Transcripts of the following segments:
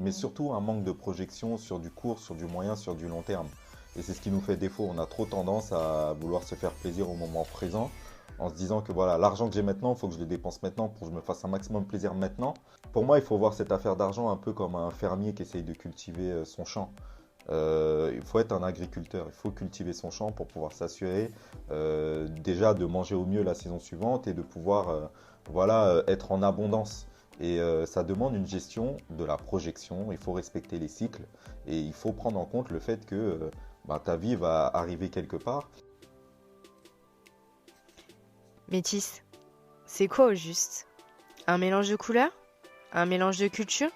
mais surtout un manque de projection sur du court, sur du moyen, sur du long terme. Et c'est ce qui nous fait défaut. On a trop tendance à vouloir se faire plaisir au moment présent, en se disant que voilà, l'argent que j'ai maintenant, il faut que je le dépense maintenant pour que je me fasse un maximum plaisir maintenant. Pour moi, il faut voir cette affaire d'argent un peu comme un fermier qui essaye de cultiver son champ. Il faut être un agriculteur, il faut cultiver son champ pour pouvoir s'assurer déjà de manger au mieux la saison suivante et de pouvoir être en abondance. Et ça demande une gestion de la projection, il faut respecter les cycles et il faut prendre en compte le fait que ta vie va arriver quelque part. Métis, c'est quoi au juste? Un mélange de couleurs? Un mélange de cultures?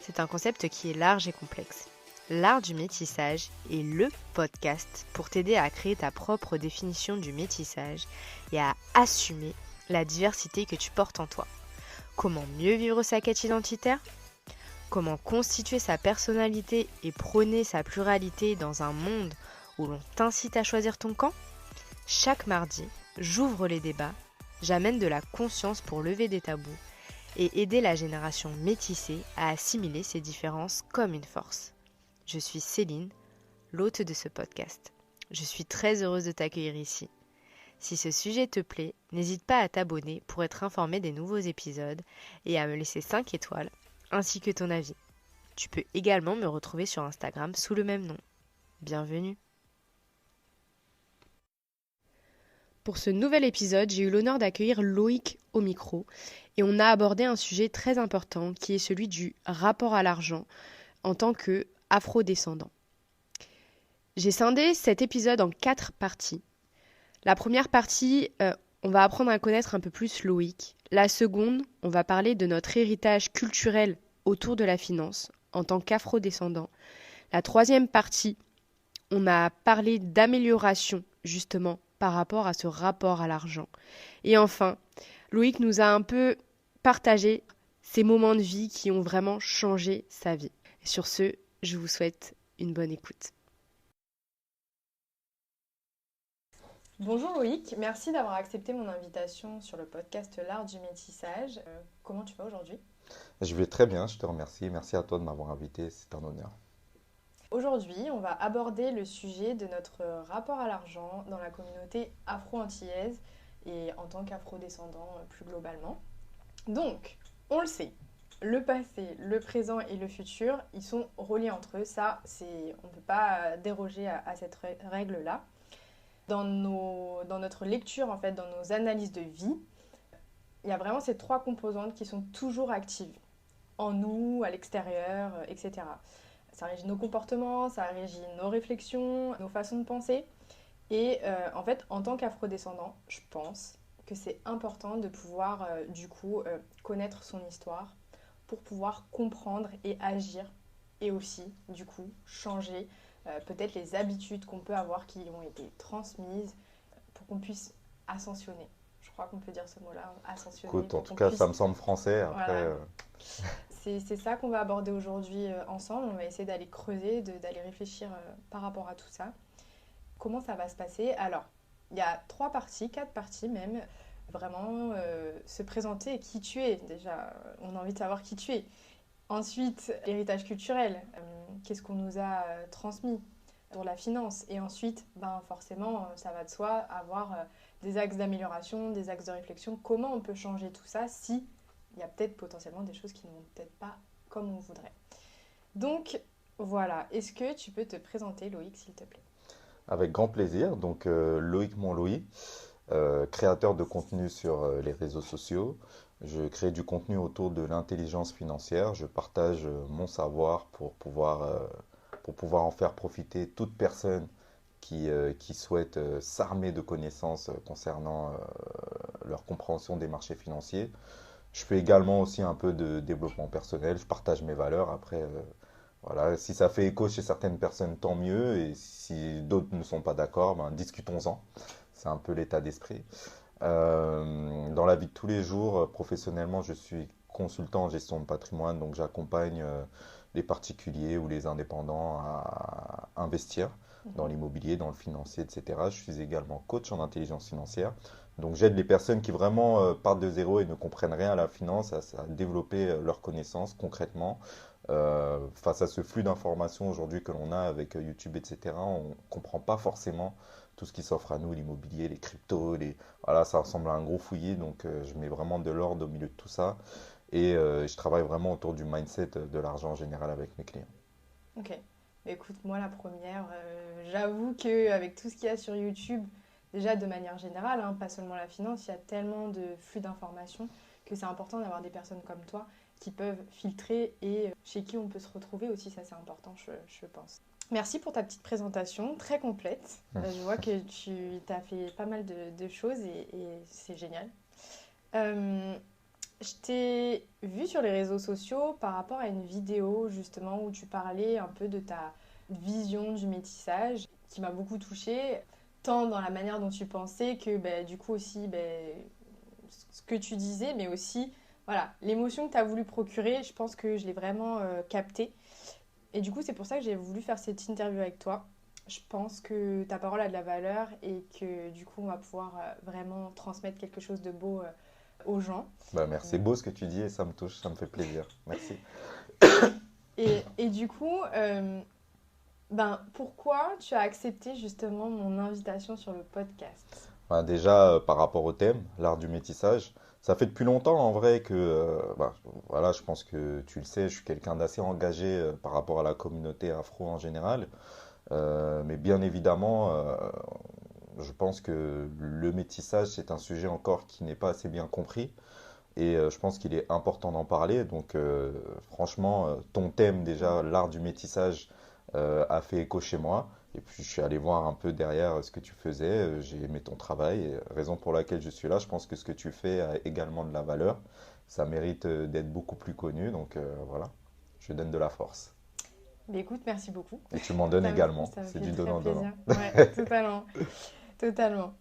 C'est un concept qui est large et complexe. L'art du métissage est le podcast pour t'aider à créer ta propre définition du métissage et à assumer la diversité que tu portes en toi. Comment mieux vivre sa quête identitaire? Comment constituer sa personnalité et prôner sa pluralité dans un monde où l'on t'incite à choisir ton camp? Chaque mardi, j'ouvre les débats, j'amène de la conscience pour lever des tabous et aider la génération métissée à assimiler ces différences comme une force. Je suis Céline, l'hôte de ce podcast. Je suis très heureuse de t'accueillir ici. Si ce sujet te plaît, n'hésite pas à t'abonner pour être informé des nouveaux épisodes et à me laisser 5 étoiles, ainsi que ton avis. Tu peux également me retrouver sur Instagram sous le même nom. Bienvenue. Pour ce nouvel épisode, j'ai eu l'honneur d'accueillir Loïc au micro et on a abordé un sujet très important qui est celui du rapport à l'argent en tant que afro-descendant. J'ai scindé cet épisode en 4 parties. La première partie, on va apprendre à connaître un peu plus Loïc. La seconde, on va parler de notre héritage culturel autour de la finance en tant qu'afro-descendant. La troisième partie, on a parlé d'amélioration justement par rapport à ce rapport à l'argent. Et enfin, Loïc nous a un peu partagé ces moments de vie qui ont vraiment changé sa vie. Et sur ce, je vous souhaite une bonne écoute. Bonjour Loïc, merci d'avoir accepté mon invitation sur le podcast L'Art du Métissage. Comment tu vas aujourd'hui? Je vais très bien, je te remercie. Merci à toi de m'avoir invité, c'est un honneur. Aujourd'hui, on va aborder le sujet de notre rapport à l'argent dans la communauté afro-antillaise et en tant qu'afro-descendant plus globalement. Donc, on le sait, le passé, le présent et le futur, ils sont reliés entre eux. Ça, on ne peut pas déroger à cette règle-là. Dans notre lecture, en fait, dans nos analyses de vie, il y a vraiment ces 3 composantes qui sont toujours actives, en nous, à l'extérieur, etc. Ça régit nos comportements, ça régit nos réflexions, nos façons de penser. Et en fait, en tant qu'afrodescendant, je pense que c'est important de pouvoir, connaître son histoire pour pouvoir comprendre et agir et aussi, du coup, changer peut-être les habitudes qu'on peut avoir qui ont été transmises pour qu'on puisse ascensionner. Je crois qu'on peut dire ce mot-là, ascensionner. Écoute, en tout cas, ça me semble français. Après, voilà. C'est ça qu'on va aborder aujourd'hui ensemble. On va essayer d'aller creuser, d'aller réfléchir par rapport à tout ça. Comment ça va se passer? Alors, il y a 3 parties, 4 parties même. Vraiment se présenter qui tu es. Déjà, on a envie de savoir qui tu es. Ensuite, l'héritage culturel. Qu'est-ce qu'on nous a transmis pour la finance? Et ensuite, forcément, ça va de soi, avoir des axes d'amélioration, des axes de réflexion. Comment on peut changer tout ça si il y a peut-être potentiellement des choses qui ne vont peut-être pas comme on voudrait. Donc, voilà. Est-ce que tu peux te présenter, Loïc, s'il te plaît? avec grand plaisir. Donc, Loïc Monloï, créateur de contenu sur les réseaux sociaux. Je crée du contenu autour de l'intelligence financière. Je partage mon savoir pour pouvoir en faire profiter toute personne qui souhaite s'armer de connaissances concernant leur compréhension des marchés financiers. Je fais également aussi un peu de développement personnel. Je partage mes valeurs. Après, voilà, si ça fait écho chez certaines personnes, tant mieux. Et si d'autres ne sont pas d'accord, discutons-en. C'est un peu l'état d'esprit. Dans la vie de tous les jours, professionnellement, je suis consultant en gestion de patrimoine, donc j'accompagne les particuliers ou les indépendants à investir dans l'immobilier, dans le financier, etc. Je suis également coach en intelligence financière. Donc j'aide les personnes qui vraiment partent de zéro et ne comprennent rien à la finance à développer leurs connaissances concrètement Face à ce flux d'informations aujourd'hui que l'on a avec YouTube, etc., on ne comprend pas forcément tout ce qui s'offre à nous, l'immobilier, les cryptos, voilà, ça ressemble à un gros fouillis, donc je mets vraiment de l'ordre au milieu de tout ça et je travaille vraiment autour du mindset de l'argent en général avec mes clients. Ok. Mais écoute, moi la première, j'avoue qu'avec tout ce qu'il y a sur YouTube, déjà de manière générale, hein, pas seulement la finance, il y a tellement de flux d'informations que c'est important d'avoir des personnes comme toi qui peuvent filtrer et chez qui on peut se retrouver aussi, ça c'est important, je pense. Merci pour ta petite présentation, très complète. Je vois que tu as fait pas mal de choses et c'est génial. Euh, je t'ai vu sur les réseaux sociaux par rapport à une vidéo justement où tu parlais un peu de ta vision du métissage qui m'a beaucoup touchée, tant dans la manière dont tu pensais que du coup aussi ce que tu disais, mais aussi voilà, l'émotion que tu as voulu procurer, je pense que je l'ai vraiment captée. Et du coup, c'est pour ça que j'ai voulu faire cette interview avec toi. Je pense que ta parole a de la valeur et que du coup, on va pouvoir vraiment transmettre quelque chose de beau aux gens. Bah, merci, c'est beau ce que tu dis et ça me touche, ça me fait plaisir. Merci. Et du coup, pourquoi tu as accepté justement mon invitation sur le podcast? Bah, déjà, par rapport au thème, l'art du métissage, ça fait depuis longtemps en vrai que, voilà, je pense que tu le sais, je suis quelqu'un d'assez engagé par rapport à la communauté afro en général. Mais bien évidemment, je pense que le métissage, c'est un sujet encore qui n'est pas assez bien compris. Et je pense qu'il est important d'en parler. Donc, franchement, ton thème, déjà, l'art du métissage, a fait écho chez moi. Et puis, je suis allé voir un peu derrière ce que tu faisais. J'ai aimé ton travail. Et raison pour laquelle je suis là, je pense que ce que tu fais a également de la valeur. Ça mérite d'être beaucoup plus connu. Donc, voilà, je donne de la force. Mais écoute, merci beaucoup. Et tu m'en donnes également. Ça me C'est fait du très donnant-donnant. plaisir. Ouais, totalement. Totalement.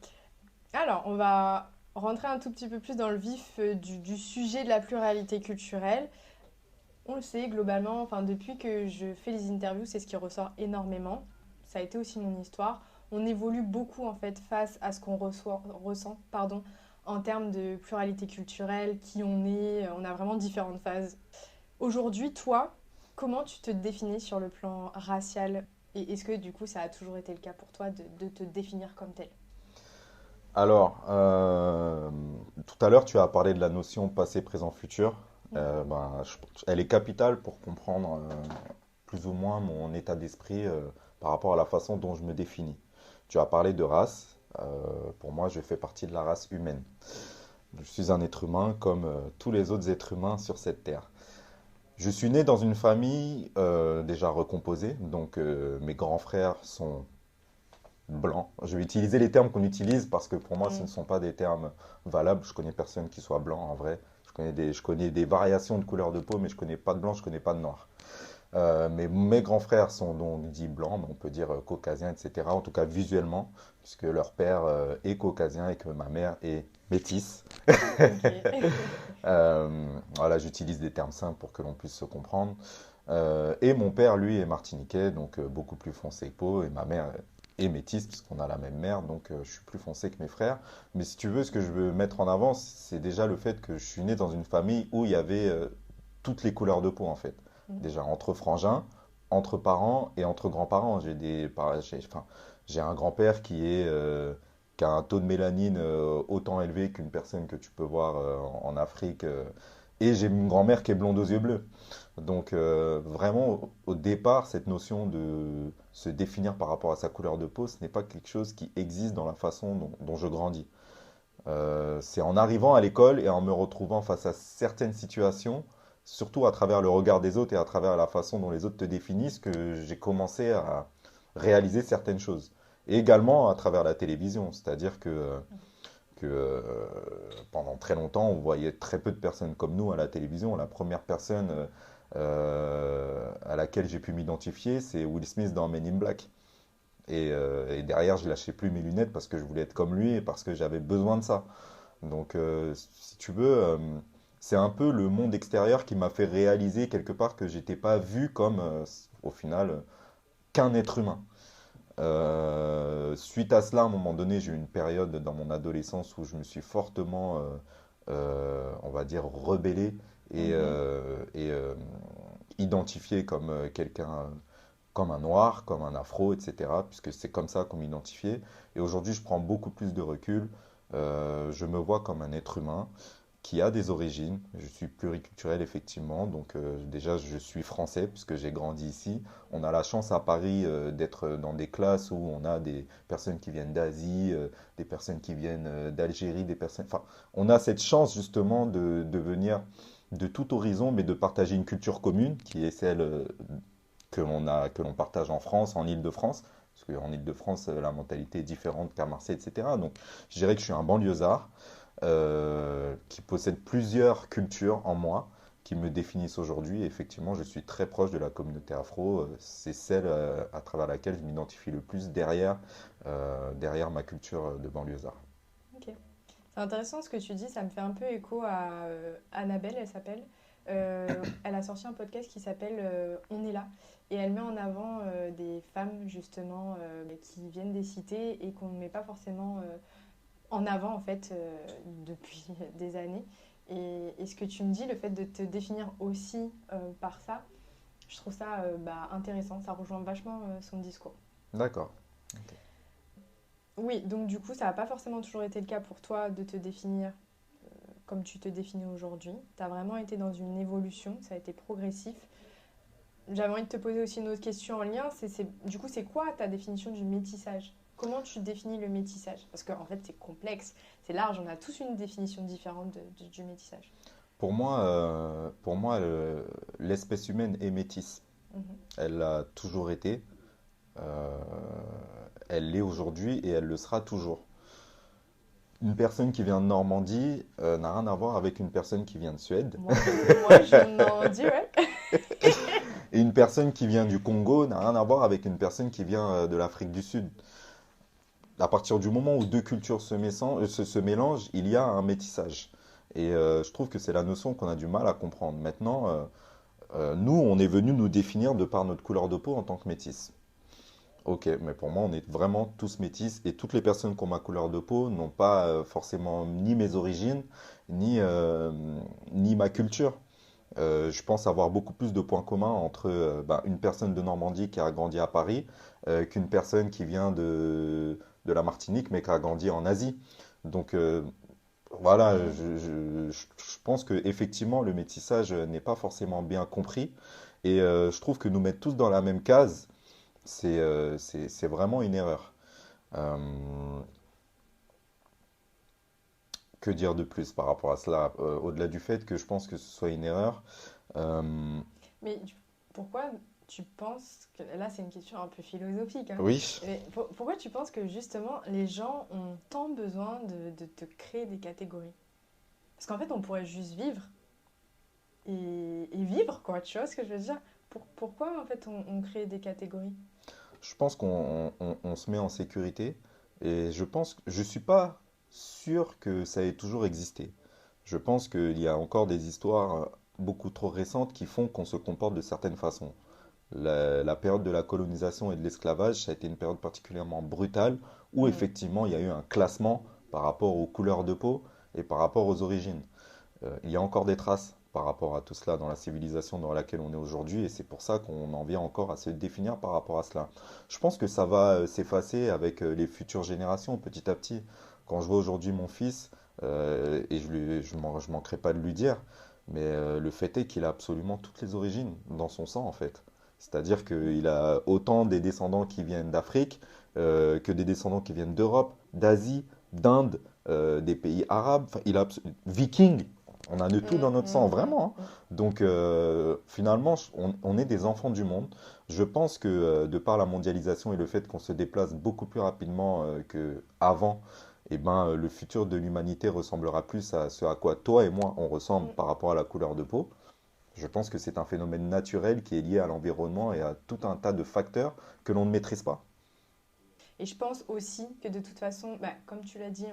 Alors, on va rentrer un tout petit peu plus dans le vif du sujet de la pluralité culturelle. On le sait globalement, enfin, depuis que je fais les interviews, c'est ce qui ressort énormément. Ça a été aussi mon histoire. On évolue beaucoup en fait face à ce qu'on ressent en termes de pluralité culturelle, qui on est. On a vraiment différentes phases. Aujourd'hui, toi, comment tu te définis sur le plan racial? Et est-ce que du coup, ça a toujours été le cas pour toi de te définir comme tel? Alors, tout à l'heure, tu as parlé de la notion passé, présent, futur. Elle est capitale pour comprendre plus ou moins mon état d'esprit par rapport à la façon dont je me définis. Tu as parlé de race. Pour moi, je fais partie de la race humaine. Je suis un être humain comme tous les autres êtres humains sur cette terre. Je suis né dans une famille déjà recomposée, donc mes grands frères sont blanc. Je vais utiliser les termes qu'on utilise parce que pour moi, ce ne Mm. sont pas des termes valables. Je connais personne qui soit blanc en vrai. Je connais des variations de couleur de peau, mais je connais pas de blanc, je connais pas de noir. Mais mes grands frères sont donc dits blancs, mais on peut dire caucasiens, etc. En tout cas visuellement, puisque leur père est caucasien et que ma mère est métisse. Ok. Voilà, j'utilise des termes simples pour que l'on puisse se comprendre. Et mon père, lui, est martiniquais, donc beaucoup plus foncé que peau, et ma mère est métisse, puisqu'on a la même mère, donc je suis plus foncé que mes frères. Mais si tu veux, ce que je veux mettre en avant, c'est déjà le fait que je suis né dans une famille où il y avait toutes les couleurs de peau, en fait. Mm. Déjà, entre frangins, entre parents et entre grands-parents. J'ai un grand-père qui a un taux de mélanine autant élevé qu'une personne que tu peux voir en Afrique. Et j'ai une grand-mère qui est blonde aux yeux bleus. Donc vraiment, au départ, cette notion de se définir par rapport à sa couleur de peau, ce n'est pas quelque chose qui existe dans la façon dont je grandis. C'est en arrivant à l'école et en me retrouvant face à certaines situations, surtout à travers le regard des autres et à travers la façon dont les autres te définissent, que j'ai commencé à réaliser certaines choses. Et également à travers la télévision, c'est-à-dire que pendant très longtemps, on voyait très peu de personnes comme nous à la télévision. La première personne à laquelle j'ai pu m'identifier, c'est Will Smith dans Men in Black. Et derrière, je lâchais plus mes lunettes parce que je voulais être comme lui et parce que j'avais besoin de ça. Donc, si tu veux, c'est un peu le monde extérieur qui m'a fait réaliser quelque part que j'étais pas vu comme, au final, qu'un être humain. Suite à cela, à un moment donné, j'ai eu une période dans mon adolescence où je me suis fortement, on va dire, rebellé et, Mhm. identifié comme quelqu'un, comme un noir, comme un afro, etc. Puisque c'est comme ça qu'on m'identifiait. Et aujourd'hui, je prends beaucoup plus de recul. Je me vois comme un être humain qui a des origines. Je suis pluriculturel, effectivement. Donc, déjà, je suis français puisque j'ai grandi ici. On a la chance à Paris d'être dans des classes où on a des personnes qui viennent d'Asie, des personnes qui viennent d'Algérie, des personnes. Enfin, on a cette chance justement de venir de tout horizon, mais de partager une culture commune qui est celle que l'on partage en France, en Île-de-France. Parce qu'en Île-de-France, la mentalité est différente qu'à Marseille, etc. Donc, je dirais que je suis un banlieusard qui possède plusieurs cultures en moi qui me définissent aujourd'hui. Et effectivement, je suis très proche de la communauté afro. C'est celle à travers laquelle je m'identifie le plus derrière ma culture de banlieusard. Ok. C'est intéressant ce que tu dis, ça me fait un peu écho à Annabelle, elle s'appelle. Elle a sorti un podcast qui s'appelle On est là. Et elle met en avant des femmes justement qui viennent des cités et qu'on ne met pas forcément en avant en fait depuis des années. Et ce que tu me dis, le fait de te définir aussi par ça, je trouve ça intéressant, ça rejoint vachement son discours. D'accord. Ok. Oui, donc du coup, ça n'a pas forcément toujours été le cas pour toi de te définir comme tu te définis aujourd'hui. Tu as vraiment été dans une évolution, ça a été progressif. J'avais envie de te poser aussi une autre question en lien, du coup, c'est quoi ta définition du métissage? Comment tu définis le métissage? Parce qu'en fait, c'est complexe, c'est large, on a tous une définition différente du métissage. Pour moi, l'espèce humaine est métisse. Mhm. Elle l'a toujours été, euh, elle l'est aujourd'hui et elle le sera toujours. Une personne qui vient de Normandie n'a rien à voir avec une personne qui vient de Suède. Moi, je m'en dis, ouais. Et une personne qui vient du Congo n'a rien à voir avec une personne qui vient de l'Afrique du Sud. À partir du moment où deux cultures se mélangent, il y a un métissage. Et je trouve que c'est la notion qu'on a du mal à comprendre. Maintenant, nous, on est venu nous définir de par notre couleur de peau en tant que métis. Ok, mais pour moi, on est vraiment tous métis et toutes les personnes qui ont ma couleur de peau n'ont pas forcément ni mes origines, ni, ni ma culture. Je pense avoir beaucoup plus de points communs entre une personne de Normandie qui a grandi à Paris qu'une personne qui vient de la Martinique mais qui a grandi en Asie. Donc voilà, je pense que effectivement le métissage n'est pas forcément bien compris et je trouve que nous mettre tous dans la même case, c'est vraiment une erreur. Euh, que dire de plus par rapport à cela? Au-delà du fait que je pense que ce soit une erreur, euh, Mais pourquoi tu penses que... Là, c'est une question un peu philosophique, hein. oui. Mais pourquoi tu penses que justement les gens ont tant besoin de te créer des catégories? Parce qu'en fait, on pourrait juste vivre et vivre, quoi. Tu vois ce que je veux dire? Pourquoi en fait on crée des catégories? Je pense qu'on se met en sécurité et je suis pas sûr que ça ait toujours existé. Je pense qu'il y a encore des histoires beaucoup trop récentes qui font qu'on se comporte de certaines façons. La période de la colonisation et de l'esclavage, ça a été une période particulièrement brutale où Mm. effectivement il y a eu un classement par rapport aux couleurs de peau et par rapport aux origines. Il y a encore des traces par rapport à tout cela dans la civilisation dans laquelle on est aujourd'hui et c'est pour ça qu'on en vient encore à se définir par rapport à cela. Je pense que ça va s'effacer avec les futures générations petit à petit. Quand je vois aujourd'hui mon fils, et je manquerai pas de lui dire, mais le fait est qu'il a absolument toutes les origines dans son sang en fait. C'est-à-dire qu'il a autant des descendants qui viennent d'Afrique que des descendants qui viennent d'Europe, d'Asie, d'Inde, des pays arabes. Enfin, Vikings, on a de tout dans notre sang, vraiment, hein. Donc finalement, on est des enfants du monde. Je pense que de par la mondialisation et le fait qu'on se déplace beaucoup plus rapidement qu'avant, eh ben, le futur de l'humanité ressemblera plus à ce à quoi toi et moi on ressemble Mm. par rapport à la couleur de peau. Je pense que c'est un phénomène naturel qui est lié à l'environnement et à tout un tas de facteurs que l'on ne maîtrise pas. Et je pense aussi que de toute façon, comme tu l'as dit,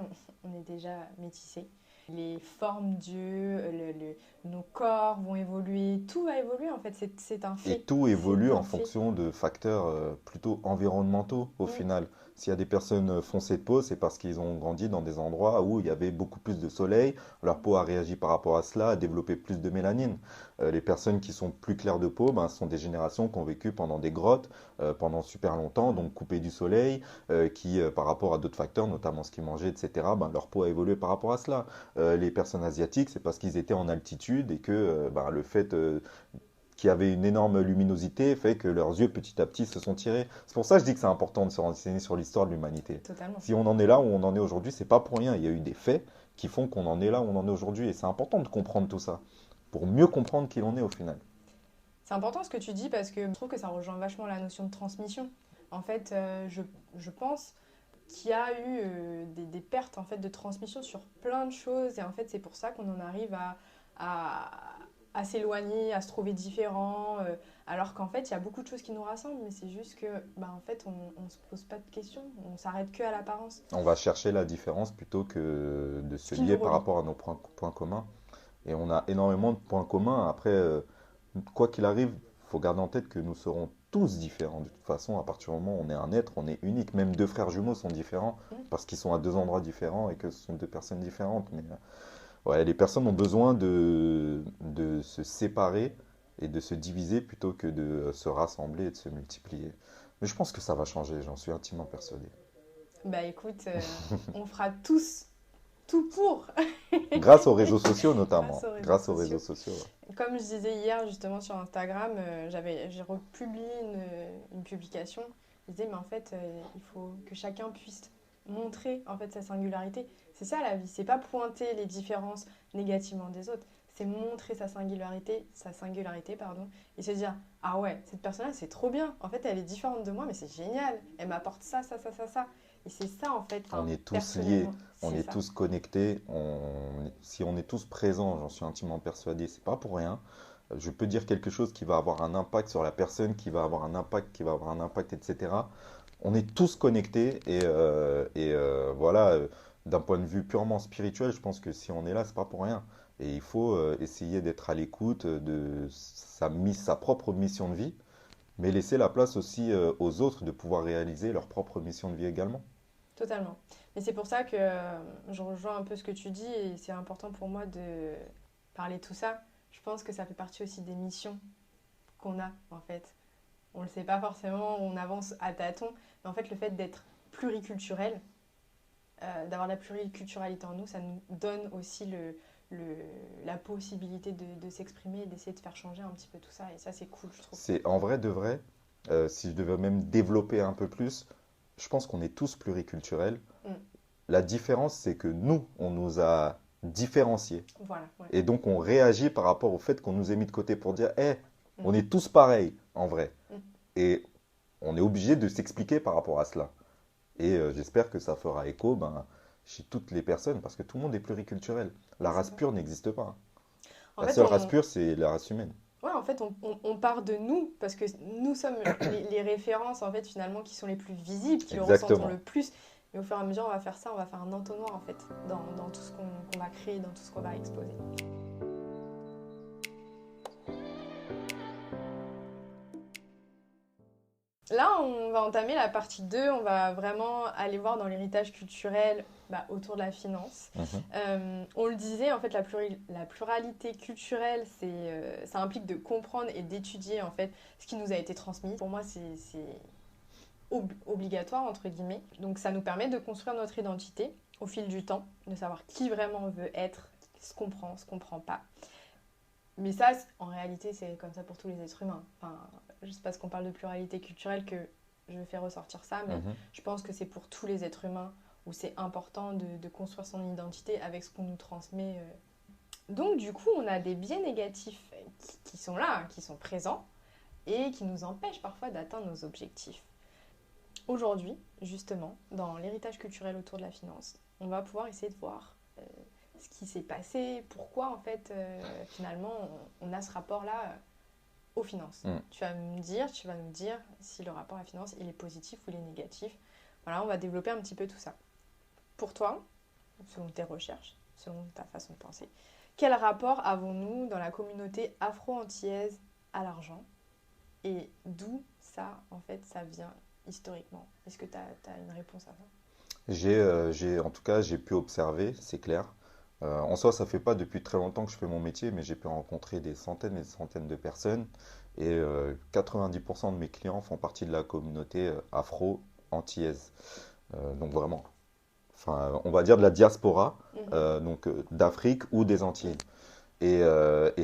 on est déjà métissés. Les formes d'yeux, nos corps vont évoluer, tout va évoluer en fait, c'est un Et fait. tout C'est évolue en un fait. fonction de facteurs plutôt environnementaux au Mm. final. S'il y a des personnes foncées de peau, c'est parce qu'ils ont grandi dans des endroits où il y avait beaucoup plus de soleil, leur peau a réagi par rapport à cela, a développé plus de mélanine. Les personnes qui sont plus claires de peau, ben, ce sont des générations qui ont vécu pendant des grottes, pendant super longtemps, donc coupées du soleil, qui, par rapport à d'autres facteurs, notamment ce qu'ils mangeaient, etc., ben, leur peau a évolué par rapport à cela. Les personnes asiatiques, c'est parce qu'ils étaient en altitude et que ben, le fait qui avait une énorme luminosité fait que leurs yeux petit à petit se sont tirés. C'est pour ça que je dis que c'est important de se renseigner sur l'histoire de l'humanité. Totalement. Si on en est là où on en est aujourd'hui, c'est pas pour rien. Il y a eu des faits qui font qu'on en est là où on en est aujourd'hui. Et c'est important de comprendre tout ça pour mieux comprendre qui l'on est au final. C'est important ce que tu dis parce que je trouve que ça rejoint vachement la notion de transmission. En fait, je pense qu'il y a eu des pertes en fait, de transmission sur plein de choses. Et en fait, c'est pour ça qu'on en arrive à, à s'éloigner, à se trouver différents. Alors qu'en fait, il y a beaucoup de choses qui nous rassemblent. Mais c'est juste que, bah, en fait, on ne se pose pas de questions. On s'arrête que à l'apparence. On va chercher la différence plutôt que de Ce se qui lier nous par relie. rapport à nos points communs. Et on a énormément de points communs. Après, quoi qu'il arrive, il faut garder en tête que nous serons tous différents. De toute façon, à partir du moment où on est un être, on est unique. Même deux frères jumeaux sont différents parce qu'ils sont à deux endroits différents et que ce sont deux personnes différentes. Mais ouais, les personnes ont besoin de se séparer et de se diviser plutôt que de se rassembler et de se multiplier. Mais je pense que ça va changer, j'en suis intimement persuadé. Bah écoute, on fera tous tout pour. Grâce aux réseaux sociaux Grâce notamment. aux réseaux Grâce aux sociaux. réseaux sociaux. Ouais. Comme je disais hier justement sur Instagram, j'ai republié une publication. Je disais, mais en fait, il faut que chacun puisse montrer en fait sa singularité. C'est ça la vie, c'est pas pointer les différences négativement des autres, c'est montrer sa singularité pardon, et se dire, ah ouais, cette personne-là c'est trop bien. En fait, elle est différente de moi, mais c'est génial. Elle m'apporte ça, ça, ça, ça, ça. Et c'est ça en fait, On enfin, est tous liés, personnellement, on c'est est ça. tous connectés. Si on est tous présents, j'en suis intimement persuadé, c'est pas pour rien. Je peux dire quelque chose qui va avoir un impact sur la personne, qui va avoir un impact, qui va avoir un impact, etc. On est tous connectés et voilà, d'un point de vue purement spirituel, je pense que si on est là, c'est pas pour rien. Et il faut essayer d'être à l'écoute de sa propre mission de vie, mais laisser la place aussi aux autres de pouvoir réaliser leur propre mission de vie également. Totalement. Mais c'est pour ça que je rejoins un peu ce que tu dis et c'est important pour moi de parler de tout ça. Je pense que ça fait partie aussi des missions qu'on a en fait. On ne le sait pas forcément, on avance à tâtons, mais en fait le fait d'être pluriculturel, d'avoir la pluriculturalité en nous, ça nous donne aussi la possibilité de s'exprimer et d'essayer de faire changer un petit peu tout ça. Et ça c'est cool je trouve. C'est en vrai de vrai, si je devais même développer un peu plus, je pense qu'on est tous pluriculturels. Mm. La différence, c'est que nous, on nous a différenciés. Voilà, ouais. Et donc, on réagit par rapport au fait qu'on nous ait mis de côté pour dire, Mm. on est tous pareils, en vrai. Mm. Et on est obligé de s'expliquer par rapport à cela. Et j'espère que ça fera écho ben, chez toutes les personnes, parce que tout le monde est pluriculturel. La C'est race ça. pure n'existe pas. En La fait, seule race pure, c'est la race humaine. ouais, en fait, on part de nous, parce que nous sommes les références, en fait, finalement, qui sont les plus visibles, qui le ressentons Exactement. le plus. Mais au fur et à mesure, on va faire ça, on va faire un entonnoir, en fait, dans tout ce qu'on va créer, dans tout ce qu'on va exposer. Là, on va entamer la partie 2, on va vraiment aller voir dans l'héritage culturel autour de la finance. On le disait, en fait, la pluralité culturelle, ça implique de comprendre et d'étudier en fait ce qui nous a été transmis. Pour moi, c'est obligatoire, entre guillemets. Donc ça nous permet de construire notre identité au fil du temps, de savoir qui vraiment on veut être, ce qu'on prend pas. Mais ça, en réalité, c'est comme ça pour tous les êtres humains. Enfin, juste parce qu'on parle de pluralité culturelle que je fais ressortir ça, mais je pense que c'est pour tous les êtres humains où c'est important de construire son identité avec ce qu'on nous transmet. Donc du coup, on a des biais négatifs qui sont là, qui sont présents et qui nous empêchent parfois d'atteindre nos objectifs. Aujourd'hui, justement, dans l'héritage culturel autour de la finance, on va pouvoir essayer de voir ce qui s'est passé, pourquoi en fait finalement on a ce rapport-là aux finances. Tu vas nous dire si le rapport à la finance il est positif ou il est négatif. Voilà, on va développer un petit peu tout ça. Pour toi, selon tes recherches, selon ta façon de penser, quel rapport avons-nous dans la communauté afro-antillaise à l'argent et d'où ça, en fait, ça vient historiquement? Est-ce que tu as une réponse à ça? En tout cas, j'ai pu observer, c'est clair. En soi, ça fait pas depuis très longtemps que je fais mon métier, mais j'ai pu rencontrer des centaines et des centaines de personnes. Et 90% de mes clients font partie de la communauté afro-antillaise. Donc vraiment, enfin, on va dire de la diaspora, Mhm. donc d'Afrique ou des Antilles. Et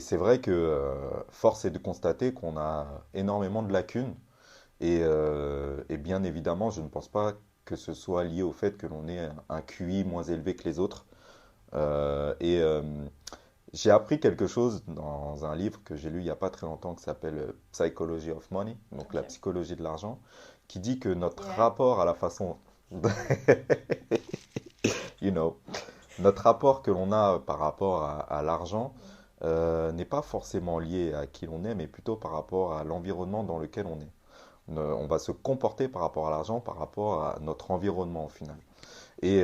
c'est vrai que force est de constater qu'on a énormément de lacunes. Et bien évidemment, je ne pense pas que ce soit lié au fait que l'on ait un QI moins élevé que les autres. Et j'ai appris quelque chose dans un livre que j'ai lu il n'y a pas très longtemps qui s'appelle Psychology of Money, donc la Ok. psychologie de l'argent, qui dit que notre Yeah. rapport à la façon, you know, notre rapport que l'on a par rapport à l'argent n'est pas forcément lié à qui l'on est, mais plutôt par rapport à l'environnement dans lequel on est. On va se comporter par rapport à l'argent, par rapport à notre environnement au final. Et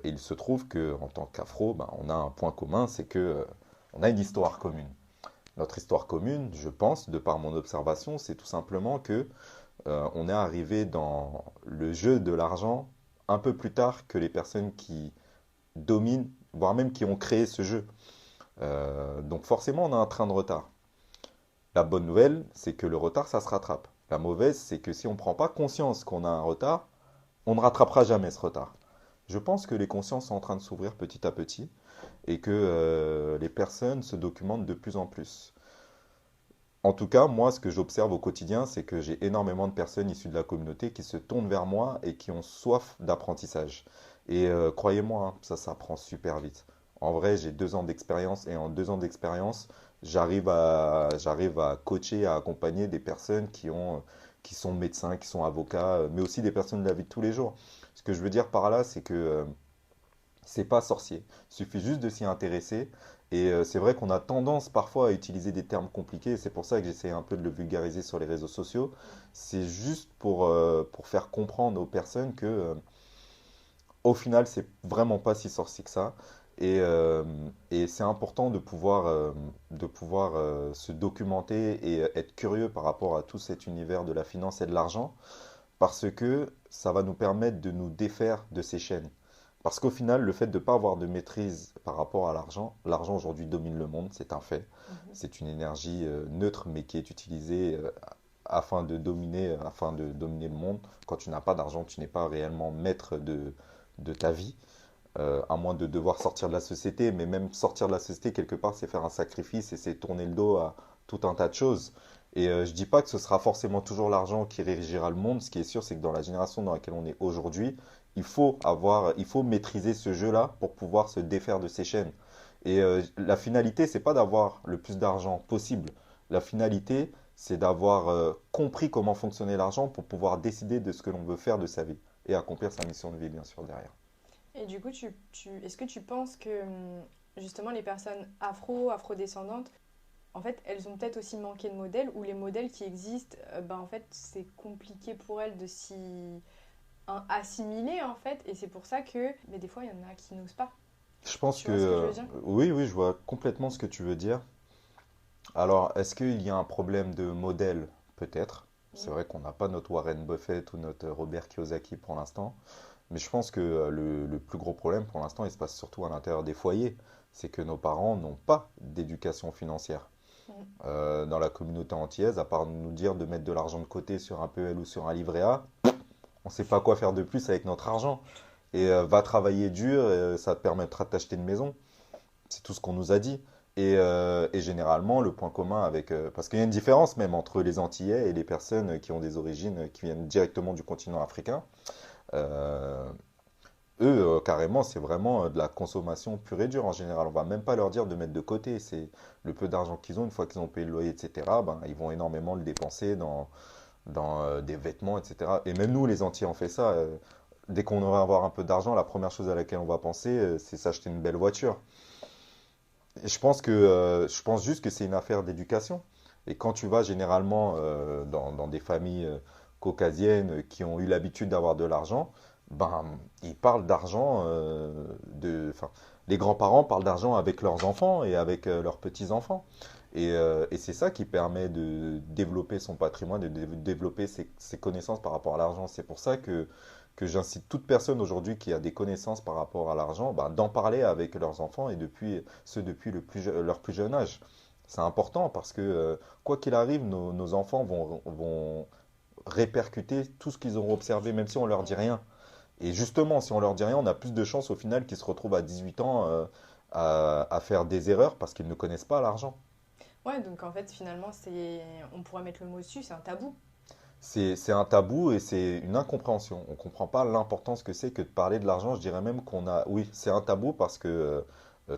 il se trouve que en tant qu'afro, ben, on a un point commun, c'est que on a une histoire commune. Notre histoire commune, je pense, de par mon observation, c'est tout simplement que on est arrivé dans le jeu de l'argent un peu plus tard que les personnes qui dominent, voire même qui ont créé ce jeu. Donc forcément, on a un train de retard. La bonne nouvelle, c'est que le retard, ça se rattrape. La mauvaise, c'est que si on ne prend pas conscience qu'on a un retard, on ne rattrapera jamais ce retard. Je pense que les consciences sont en train de s'ouvrir petit à petit et que les personnes se documentent de plus en plus. En tout cas, moi, ce que j'observe au quotidien, c'est que j'ai énormément de personnes issues de la communauté qui se tournent vers moi et qui ont soif d'apprentissage. Et croyez-moi, hein, ça s'apprend super vite. En vrai, j'ai 2 ans d'expérience et en 2 ans d'expérience, j'arrive à coacher, à accompagner des personnes qui sont médecins, qui sont avocats, mais aussi des personnes de la vie de tous les jours. Ce que je veux dire par là, c'est que c'est pas sorcier. Il suffit juste de s'y intéresser. Et c'est vrai qu'on a tendance parfois à utiliser des termes compliqués. C'est pour ça que j'essaie un peu de le vulgariser sur les réseaux sociaux. C'est juste pour faire comprendre aux personnes que, au final, c'est vraiment pas si sorcier que ça. Et c'est important de pouvoir se documenter et être curieux par rapport à tout cet univers de la finance et de l'argent, parce que ça va nous permettre de nous défaire de ces chaînes. Parce qu'au final, le fait de ne pas avoir de maîtrise par rapport à l'argent aujourd'hui domine le monde, c'est un fait. Mhm. C'est une énergie neutre, mais qui est utilisée afin de dominer le monde. Quand tu n'as pas d'argent, tu n'es pas réellement maître de ta vie, à moins de devoir sortir de la société. Mais même sortir de la société, quelque part, c'est faire un sacrifice et c'est tourner le dos à tout un tas de choses. Et je ne dis pas que ce sera forcément toujours l'argent qui régira le monde. Ce qui est sûr, c'est que dans la génération dans laquelle on est aujourd'hui, il faut maîtriser ce jeu-là pour pouvoir se défaire de ces chaînes. Et la finalité, c'est pas d'avoir le plus d'argent possible. La finalité, c'est d'avoir compris comment fonctionnait l'argent pour pouvoir décider de ce que l'on veut faire de sa vie et accomplir sa mission de vie, bien sûr, derrière. Et du coup, est-ce que tu penses que justement les personnes afro-descendantes, en fait, elles ont peut-être aussi manqué de modèles ou les modèles qui existent, ben, en fait, c'est compliqué pour elles de s'y assimiler en fait, et c'est pour ça que, mais des fois, il y en a qui n'osent pas. Je pense Tu que vois ce que je veux dire? oui, oui, je vois complètement ce que tu veux dire. Alors, est-ce qu'il y a un problème de modèle? Peut-être. C'est Mm. vrai qu'on n'a pas notre Warren Buffett ou notre Robert Kiyosaki pour l'instant. Mais je pense que le plus gros problème pour l'instant, il se passe surtout à l'intérieur des foyers. C'est que nos parents n'ont pas d'éducation financière. Mm. Dans la communauté antillaise, à part nous dire de mettre de l'argent de côté sur un PEL ou sur un livret A, on ne sait pas quoi faire de plus avec notre argent. Et va travailler dur, ça te permettra de t'acheter une maison. C'est tout ce qu'on nous a dit. Et généralement, le point commun avec... parce qu'il y a une différence même entre les Antillais et les personnes qui ont des origines qui viennent directement du continent africain. Euh, Eux, carrément, c'est vraiment de la consommation pure et dure en général. On va même pas leur dire de mettre de côté. C'est le peu d'argent qu'ils ont, une fois qu'ils ont payé le loyer, etc., ben, ils vont énormément le dépenser dans des vêtements, etc. Et même nous, les Antillais, on fait ça. Dès qu'on va avoir un peu d'argent, la première chose à laquelle on va penser, c'est s'acheter une belle voiture. Et je pense juste que c'est une affaire d'éducation. Et quand tu vas généralement dans des familles caucasiennes qui ont eu l'habitude d'avoir de l'argent, ben, ils parlent d'argent, enfin, les grands-parents parlent d'argent avec leurs enfants et avec leurs petits-enfants. Et c'est ça qui permet de développer son patrimoine, développer ses connaissances par rapport à l'argent. C'est pour ça que j'incite toute personne aujourd'hui qui a des connaissances par rapport à l'argent, bah, d'en parler avec leurs enfants et depuis leur plus jeune âge. C'est important parce que quoi qu'il arrive, nos enfants vont répercuter tout ce qu'ils auront observé, même si on leur dit rien. Et justement, si on leur dit rien, on a plus de chances au final qu'ils se retrouvent à 18 ans à faire des erreurs parce qu'ils ne connaissent pas l'argent. Ouais, donc en fait, finalement, on pourrait mettre le mot dessus, c'est un tabou. C'est un tabou et c'est une incompréhension. On ne comprend pas l'importance que c'est que de parler de l'argent. Je dirais même qu'on a... Oui, c'est un tabou parce que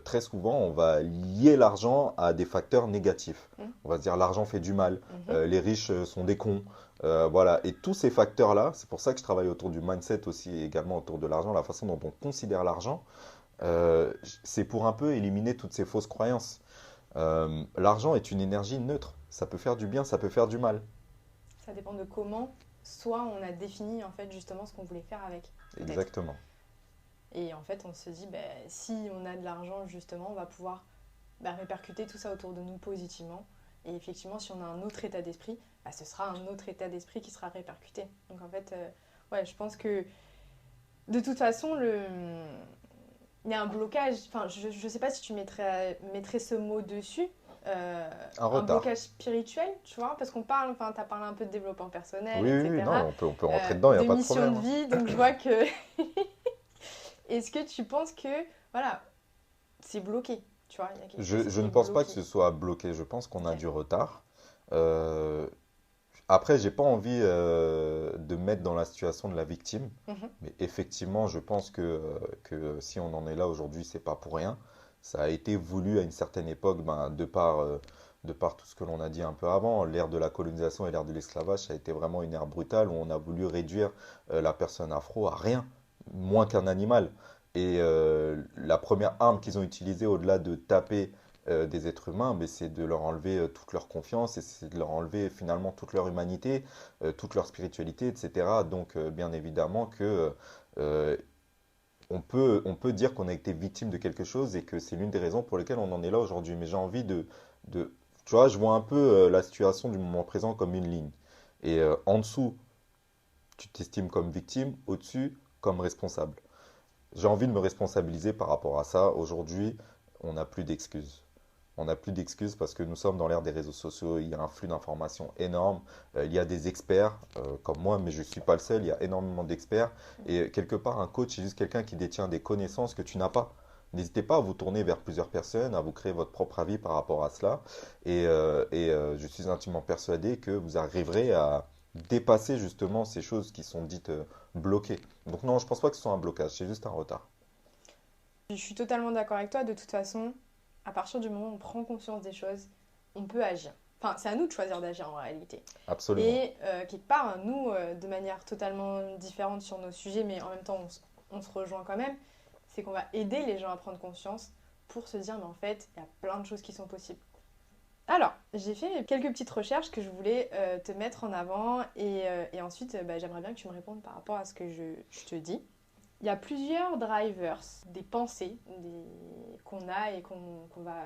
très souvent, on va lier l'argent à des facteurs négatifs. Mm. On va se dire l'argent fait du mal, Mhm. les riches sont des cons. Voilà. Et tous ces facteurs-là, c'est pour ça que je travaille autour du mindset aussi, également autour de l'argent, la façon dont on considère l'argent, euh, c'est pour un peu éliminer toutes ces fausses croyances. L'argent est une énergie neutre. Ça peut faire du bien, ça peut faire du mal. Ça dépend de comment, soit on a défini en fait justement ce qu'on voulait faire avec, peut-être. Exactement. Et en fait, on se dit, ben, si on a de l'argent, justement, on va pouvoir répercuter tout ça autour de nous positivement. Et effectivement, si on a un autre état d'esprit, ce sera un autre état d'esprit qui sera répercuté. Donc en fait, ouais, je pense que de toute façon, il y a un blocage. Enfin, je ne sais pas si tu mettrais ce mot dessus. Un Un retard. blocage spirituel, tu vois, parce qu'on parle, enfin, tu as parlé un peu de développement personnel, Oui, oui, oui, non, etc. on peut rentrer dedans, il n'y a De pas de mission problème, de hein. vie, donc je vois que est-ce que tu penses que, voilà, c'est bloqué, tu vois, il y a quelque chose Je qui ne est pense pas que bloqué. ce soit bloqué, je pense qu'on a Ok. du retard. Euh, Après, j'ai pas envie de me mettre dans la situation de la victime, Mhm. mais effectivement, je pense que si on en est là aujourd'hui, c'est pas pour rien. Ça a été voulu à une certaine époque, ben, de par tout ce que l'on a dit un peu avant, l'ère de la colonisation et l'ère de l'esclavage, ça a été vraiment une ère brutale où on a voulu réduire la personne afro à rien, moins qu'un animal. Et la première arme qu'ils ont utilisée au-delà de taper des êtres humains, mais c'est de leur enlever toute leur confiance et c'est de leur enlever finalement toute leur humanité, toute leur spiritualité, etc. Donc, bien évidemment que euh, on peut dire qu'on a été victime de quelque chose et que c'est l'une des raisons pour lesquelles on en est là aujourd'hui. Mais j'ai envie de... Tu vois, je vois un peu la situation du moment présent comme une ligne. Et en dessous, tu t'estimes comme victime, au-dessus, comme responsable. J'ai envie de me responsabiliser par rapport à ça. Aujourd'hui, on n'a plus d'excuses. On n'a plus d'excuses parce que nous sommes dans l'ère des réseaux sociaux. Il y a un flux d'informations énorme. Il y a des experts comme moi, mais je ne suis pas le seul. Il y a énormément d'experts. Et quelque part, un coach, c'est juste quelqu'un qui détient des connaissances que tu n'as pas. N'hésitez pas à vous tourner vers plusieurs personnes, à vous créer votre propre avis par rapport à cela. Et je suis intimement persuadé que vous arriverez à dépasser justement ces choses qui sont dites bloquées. Donc non, je pense pas que ce soit un blocage, c'est juste un retard. Je suis totalement d'accord avec toi. De toute façon, à partir du moment où on prend conscience des choses, on peut agir. Enfin, c'est à nous de choisir d'agir en réalité. Absolument. Et quelque part, nous, de manière totalement différente sur nos sujets, mais en même temps, on se rejoint quand même, c'est qu'on va aider les gens à prendre conscience pour se dire, mais en fait, il y a plein de choses qui sont possibles. Alors, j'ai fait quelques petites recherches que je voulais te mettre en avant et ensuite, j'aimerais bien que tu me répondes par rapport à ce que je te dis. Il y a plusieurs drivers, des pensées qu'on a et qu'on va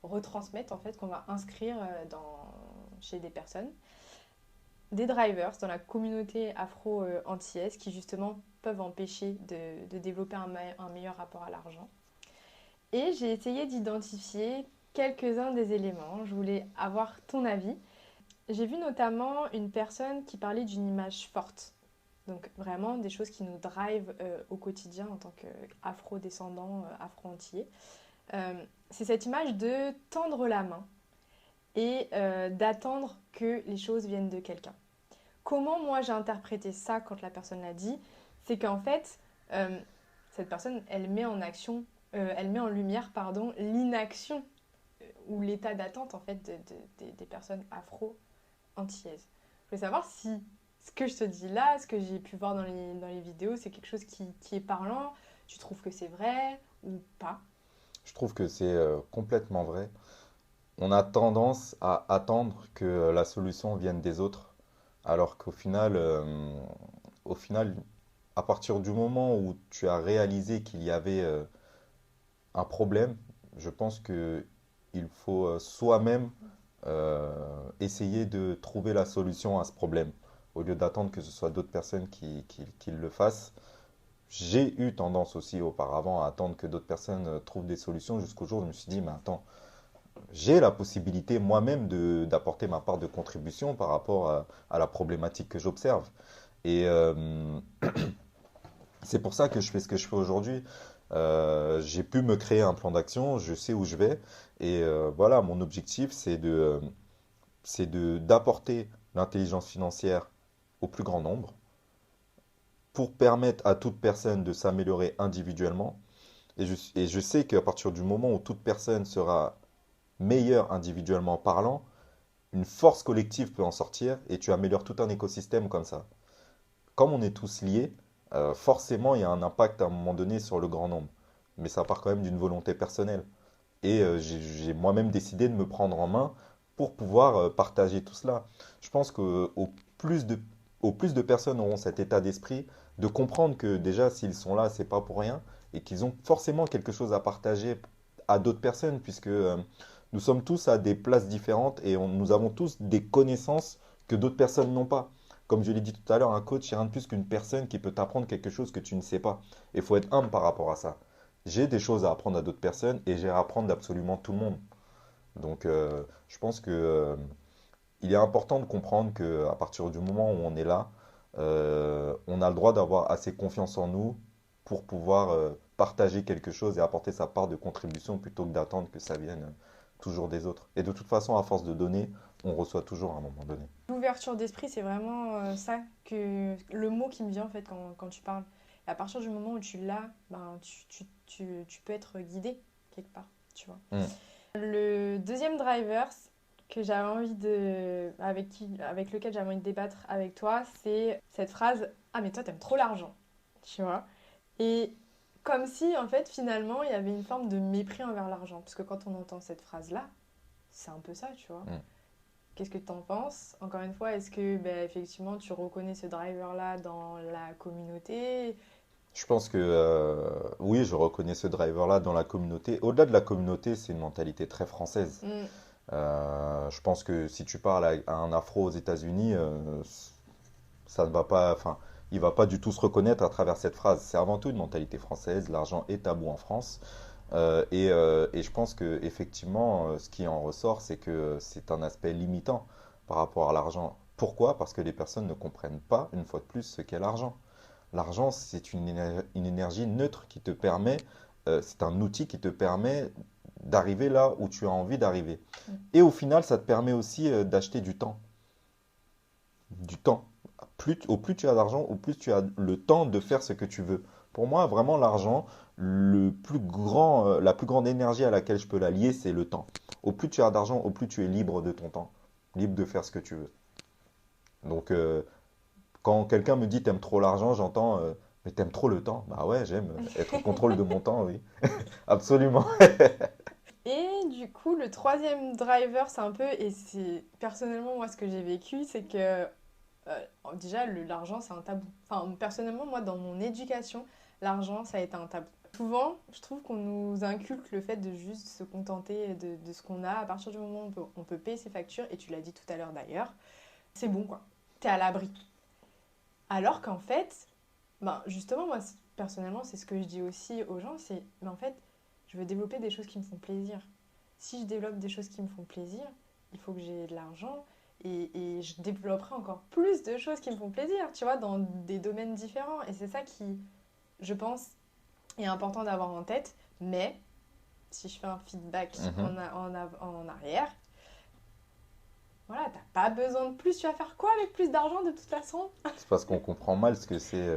retransmettre, en fait, qu'on va inscrire chez des personnes. Des drivers dans la communauté afro-antillaise qui justement peuvent empêcher de développer un meilleur rapport à l'argent. Et j'ai essayé d'identifier quelques-uns des éléments. Je voulais avoir ton avis. J'ai vu notamment une personne qui parlait d'une image forte. Donc vraiment des choses qui nous drivent au quotidien en tant qu'afro-descendants, afro-antillais. C'est cette image de tendre la main et d'attendre que les choses viennent de quelqu'un. Comment moi j'ai interprété ça quand la personne l'a dit, c'est qu'en fait, cette personne, elle met en action, elle met en lumière, pardon, l'inaction ou l'état d'attente en fait des personnes afro-antillaises. Je voulais savoir si ce que je te dis là, ce que j'ai pu voir dans les vidéos, c'est quelque chose qui est parlant. Tu trouves que c'est vrai ou pas? Je trouve que c'est complètement vrai. On a tendance à attendre que la solution vienne des autres, alors qu'au final, à partir du moment où tu as réalisé qu'il y avait un problème, je pense que il faut soi-même essayer de trouver la solution à ce problème, au lieu d'attendre que ce soit d'autres personnes qui le fassent. J'ai eu tendance aussi auparavant à attendre que d'autres personnes trouvent des solutions jusqu'au jour où je me suis dit, mais attends, j'ai la possibilité moi-même d'apporter ma part de contribution par rapport à la problématique que j'observe. Et c'est pour ça que je fais ce que je fais aujourd'hui. J'ai pu me créer un plan d'action, je sais où je vais. Et voilà, mon objectif, d'apporter l'intelligence financière au plus grand nombre pour permettre à toute personne de s'améliorer individuellement. Et je sais qu'à partir du moment où toute personne sera meilleure individuellement parlant, une force collective peut en sortir et tu améliores tout un écosystème comme ça. Comme on est tous liés, forcément il y a un impact à un moment donné sur le grand nombre. Mais ça part quand même d'une volonté personnelle. Et j'ai moi-même décidé de me prendre en main pour pouvoir partager tout cela. Je pense plus de, au plus de personnes auront cet état d'esprit de comprendre que déjà s'ils sont là, c'est pas pour rien et qu'ils ont forcément quelque chose à partager à d'autres personnes puisque nous sommes tous à des places différentes et nous avons tous des connaissances que d'autres personnes n'ont pas. Comme je l'ai dit tout à l'heure, un coach, c'est rien de plus qu'une personne qui peut t'apprendre quelque chose que tu ne sais pas. Et il faut être humble par rapport à ça. J'ai des choses à apprendre à d'autres personnes et j'ai à apprendre d'absolument tout le monde. Donc, je pense que, il est important de comprendre qu'à partir du moment où on est là, on a le droit d'avoir assez confiance en nous pour pouvoir partager quelque chose et apporter sa part de contribution plutôt que d'attendre que ça vienne toujours des autres. Et de toute façon, à force de donner, on reçoit toujours à un moment donné. L'ouverture d'esprit, c'est vraiment ça que le mot qui me vient en fait quand tu parles. Et à partir du moment où tu l'as, ben, tu peux être guidé quelque part, tu vois. Mm. Le deuxième driver que j'avais envie avec lequel j'avais envie de débattre avec toi, c'est cette phrase: Ah, mais toi, t'aimes trop l'argent, tu vois. Et comme si, en fait, finalement, il y avait une forme de mépris envers l'argent. Parce que quand on entend cette phrase-là, c'est un peu ça, tu vois. Mm. Qu'est-ce que tu en penses? Encore une fois, est-ce que ben, effectivement tu reconnais ce driver-là dans la communauté? Je pense que oui, je reconnais ce driver-là dans la communauté. Au-delà de la communauté, c'est une mentalité très française. Mm. Je pense que si tu parles à un afro aux États-Unis, ça ne va pas, enfin, il va pas du tout se reconnaître à travers cette phrase. C'est avant tout une mentalité française. L'argent est tabou en France. Et je pense que effectivement, ce qui en ressort, c'est que c'est un aspect limitant par rapport à l'argent. Pourquoi? Parce que les personnes ne comprennent pas, une fois de plus, ce qu'est l'argent. L'argent, c'est une énergie neutre qui te permet, c'est un outil qui te permet d'arriver là où tu as envie d'arriver. Mm. Et au final, ça te permet aussi d'acheter du temps. Du temps. Au plus tu as d'argent, au plus tu as le temps de faire ce que tu veux. Pour moi, vraiment, l'argent, la plus grande énergie à laquelle je peux la lier, c'est le temps. Au plus tu as d'argent, au plus tu es libre de ton temps, libre de faire ce que tu veux. Donc, quand quelqu'un me dit t'aimes trop l'argent, j'entends mais t'aimes trop le temps. Bah ouais, j'aime être au contrôle de mon temps, oui. Absolument. Et du coup, le troisième driver, c'est un peu, et c'est personnellement moi ce que j'ai vécu, c'est que déjà l'argent c'est un tabou. Enfin, personnellement, moi dans mon éducation, l'argent ça a été un tabou. Souvent, je trouve qu'on nous inculque le fait de juste se contenter de ce qu'on a. À partir du moment où on peut payer ses factures, et tu l'as dit tout à l'heure d'ailleurs, c'est bon quoi. T'es à l'abri. Alors qu'en fait, ben justement, moi personnellement, c'est ce que je dis aussi aux gens, c'est, mais en fait, je veux développer des choses qui me font plaisir. Si je développe des choses qui me font plaisir, il faut que j'ai de l'argent et je développerai encore plus de choses qui me font plaisir, tu vois, dans des domaines différents. Et c'est ça qui, je pense, est important d'avoir en tête. Mais si je fais un feedback Mhm. en arrière, voilà, t'as pas besoin de plus. Tu vas faire quoi avec plus d'argent de toute façon? C'est parce qu'on comprend mal ce que c'est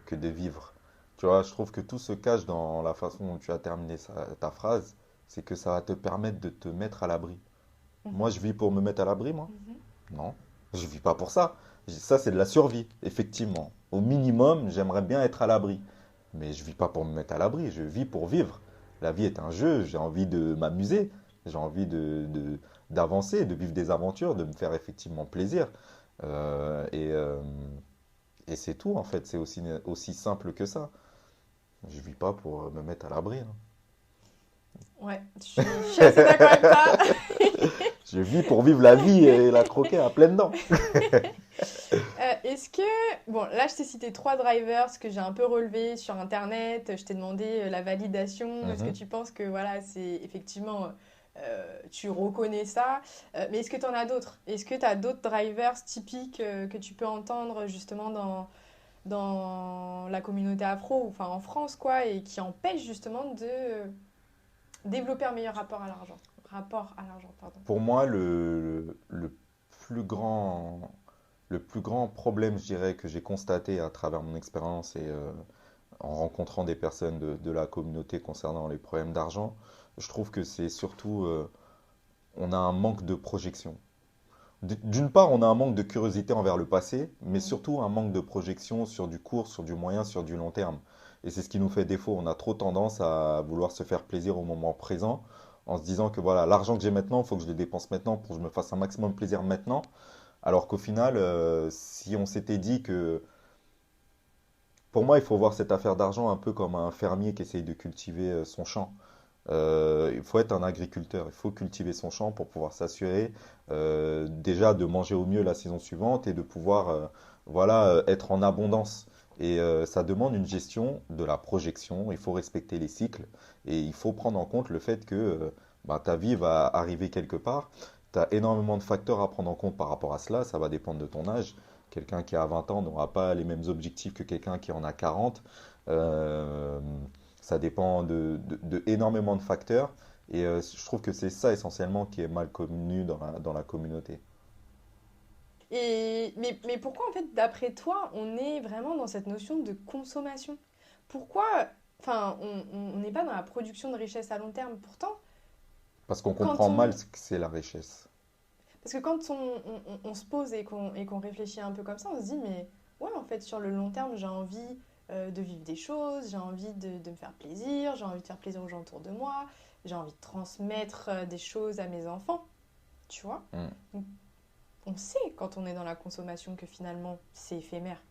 que de vivre. Tu vois, je trouve que tout se cache dans la façon dont tu as terminé ta phrase. C'est que ça va te permettre de te mettre à l'abri. Moi, je vis pour me mettre à l'abri, moi? Mhm. Non, je vis pas pour ça. Ça, c'est de la survie, effectivement. Au minimum, j'aimerais bien être à l'abri. Mais je vis pas pour me mettre à l'abri, je vis pour vivre. La vie est un jeu, j'ai envie de m'amuser, j'ai envie d'avancer, de vivre des aventures, de me faire effectivement plaisir. Euh, et euh, et c'est tout, en fait, c'est aussi simple que ça. Je vis pas pour me mettre à l'abri, hein. Ouais, je suis assez d'accord avec toi. Je vis pour vivre la vie et la croquer à pleines dents. Est-ce que... Bon, là, je t'ai cité trois drivers que j'ai un peu relevés sur Internet. Je t'ai demandé la validation. Est-ce que Mhm. tu penses que, voilà, c'est effectivement... tu reconnais ça. Mais est-ce que tu en as d'autres? Est-ce que tu as d'autres drivers typiques que tu peux entendre justement dans la communauté afro, ou enfin en France, quoi, et qui empêchent justement de développer un meilleur rapport à l'argent? Rapport à l'argent, pardon. Pour moi, plus grand, le plus grand problème, je dirais, que j'ai constaté à travers mon expérience et en rencontrant des personnes de la communauté concernant les problèmes d'argent, je trouve que c'est surtout, on a un manque de projection. D'une part, on a un manque de curiosité envers le passé, mais Mm. surtout un manque de projection sur du court, sur du moyen, sur du long terme. Et c'est ce qui nous fait défaut. On a trop tendance à vouloir se faire plaisir au moment présent, en se disant que voilà, l'argent que j'ai maintenant, il faut que je le dépense maintenant pour que je me fasse un maximum plaisir maintenant. Alors qu'au final, si on s'était dit que, pour moi, il faut voir cette affaire d'argent un peu comme un fermier qui essaye de cultiver son champ. Il faut être un agriculteur, il faut cultiver son champ pour pouvoir s'assurer déjà de manger au mieux la saison suivante et de pouvoir voilà, être en abondance. Et ça demande une gestion de la projection, il faut respecter les cycles et il faut prendre en compte le fait que bah, ta vie va arriver quelque part. Tu as énormément de facteurs à prendre en compte par rapport à cela, ça va dépendre de ton âge. Quelqu'un qui a 20 ans n'aura pas les mêmes objectifs que quelqu'un qui en a 40. Euh, Ça dépend de énormément de facteurs. Et je trouve que c'est ça essentiellement qui est mal connu dans la communauté. Mais pourquoi, en fait, d'après toi, on est vraiment dans cette notion de consommation? Pourquoi, enfin, on n'est pas dans la production de richesse à long terme? Pourtant, Parce qu'on quand comprend mal on... ce que c'est la richesse. Parce que quand on se pose et qu'on réfléchit un peu comme ça, on se dit, mais ouais, en fait, sur le long terme, j'ai envie de vivre des choses, j'ai envie de me faire plaisir, j'ai envie de faire plaisir aux gens autour de moi, j'ai envie de transmettre des choses à mes enfants, tu vois? Mm. Donc, on sait quand on est dans la consommation que finalement, c'est éphémère.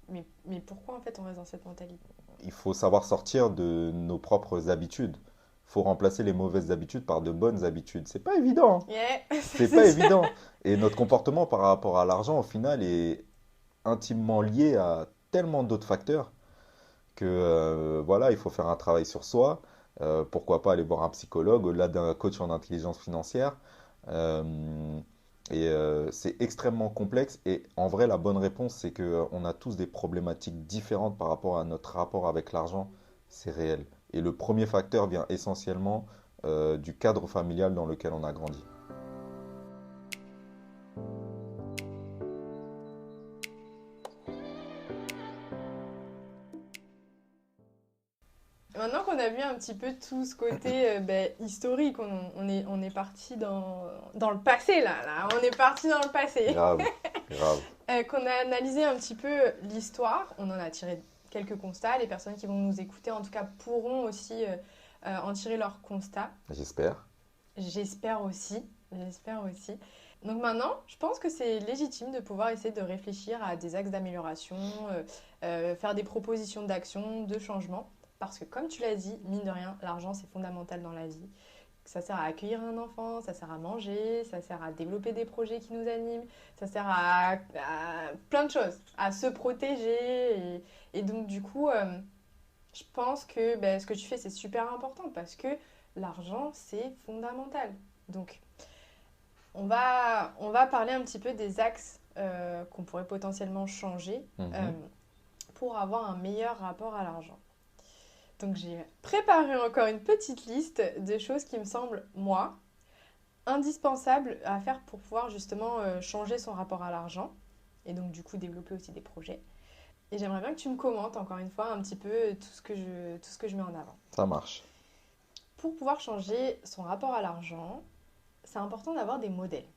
Mais pourquoi en fait on reste dans cette mentalité? Il faut savoir sortir de nos propres habitudes. Il faut remplacer les mauvaises habitudes par de bonnes habitudes. C'est pas évident, hein. Yeah, ça C'est c'est pas sûr. évident. Et notre comportement par rapport à l'argent, au final, est intimement lié à tellement d'autres facteurs que voilà, il faut faire un travail sur soi. Pourquoi pas aller voir un psychologue au-delà d'un coach en intelligence financière. Euh, c'est extrêmement complexe. Et en vrai, la bonne réponse, c'est que on a tous des problématiques différentes par rapport à notre rapport avec l'argent. C'est réel. Et le premier facteur vient essentiellement du cadre familial dans lequel on a grandi. Maintenant qu'on a vu un petit peu tout ce côté ben, historique, on est parti dans le passé là, on est parti dans le passé. Grave, grave. Qu'on a analysé un petit peu l'histoire, on en a tiré quelques constats. Les personnes qui vont nous écouter en tout cas pourront aussi en tirer leurs constats. J'espère. J'espère aussi, j'espère aussi. Donc maintenant, je pense que c'est légitime de pouvoir essayer de réfléchir à des axes d'amélioration, faire des propositions d'action, de changement. Parce que comme tu l'as dit, mine de rien, l'argent c'est fondamental dans la vie. Ça sert à accueillir un enfant, ça sert à manger, ça sert à développer des projets qui nous animent, ça sert à plein de choses, à se protéger. Et donc du coup, je pense que ben, ce que tu fais c'est super important parce que l'argent c'est fondamental. Donc on va parler un petit peu des axes qu'on pourrait potentiellement changer Mhm. pour avoir un meilleur rapport à l'argent. Donc j'ai préparé encore une petite liste de choses qui me semblent, moi, indispensables à faire pour pouvoir justement changer son rapport à l'argent et donc du coup développer aussi des projets. Et j'aimerais bien que tu me commentes encore une fois un petit peu tout ce que je mets en avant. Ça marche. Pour pouvoir changer son rapport à l'argent, c'est important d'avoir des modèles.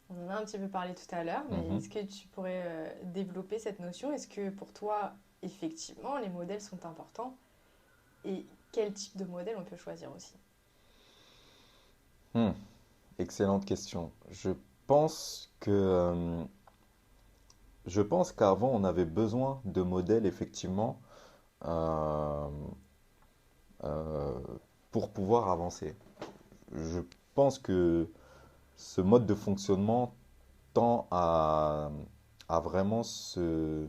On en a un petit peu parlé tout à l'heure, mais Mhm. est-ce que tu pourrais développer cette notion? Est-ce que pour toi, effectivement, les modèles sont importants? Et quel type de modèle on peut choisir aussi? Hmm. Excellente question. Je pense qu'avant on avait besoin de modèles effectivement euh, euh, pour pouvoir avancer. Je pense que ce mode de fonctionnement tend à vraiment se...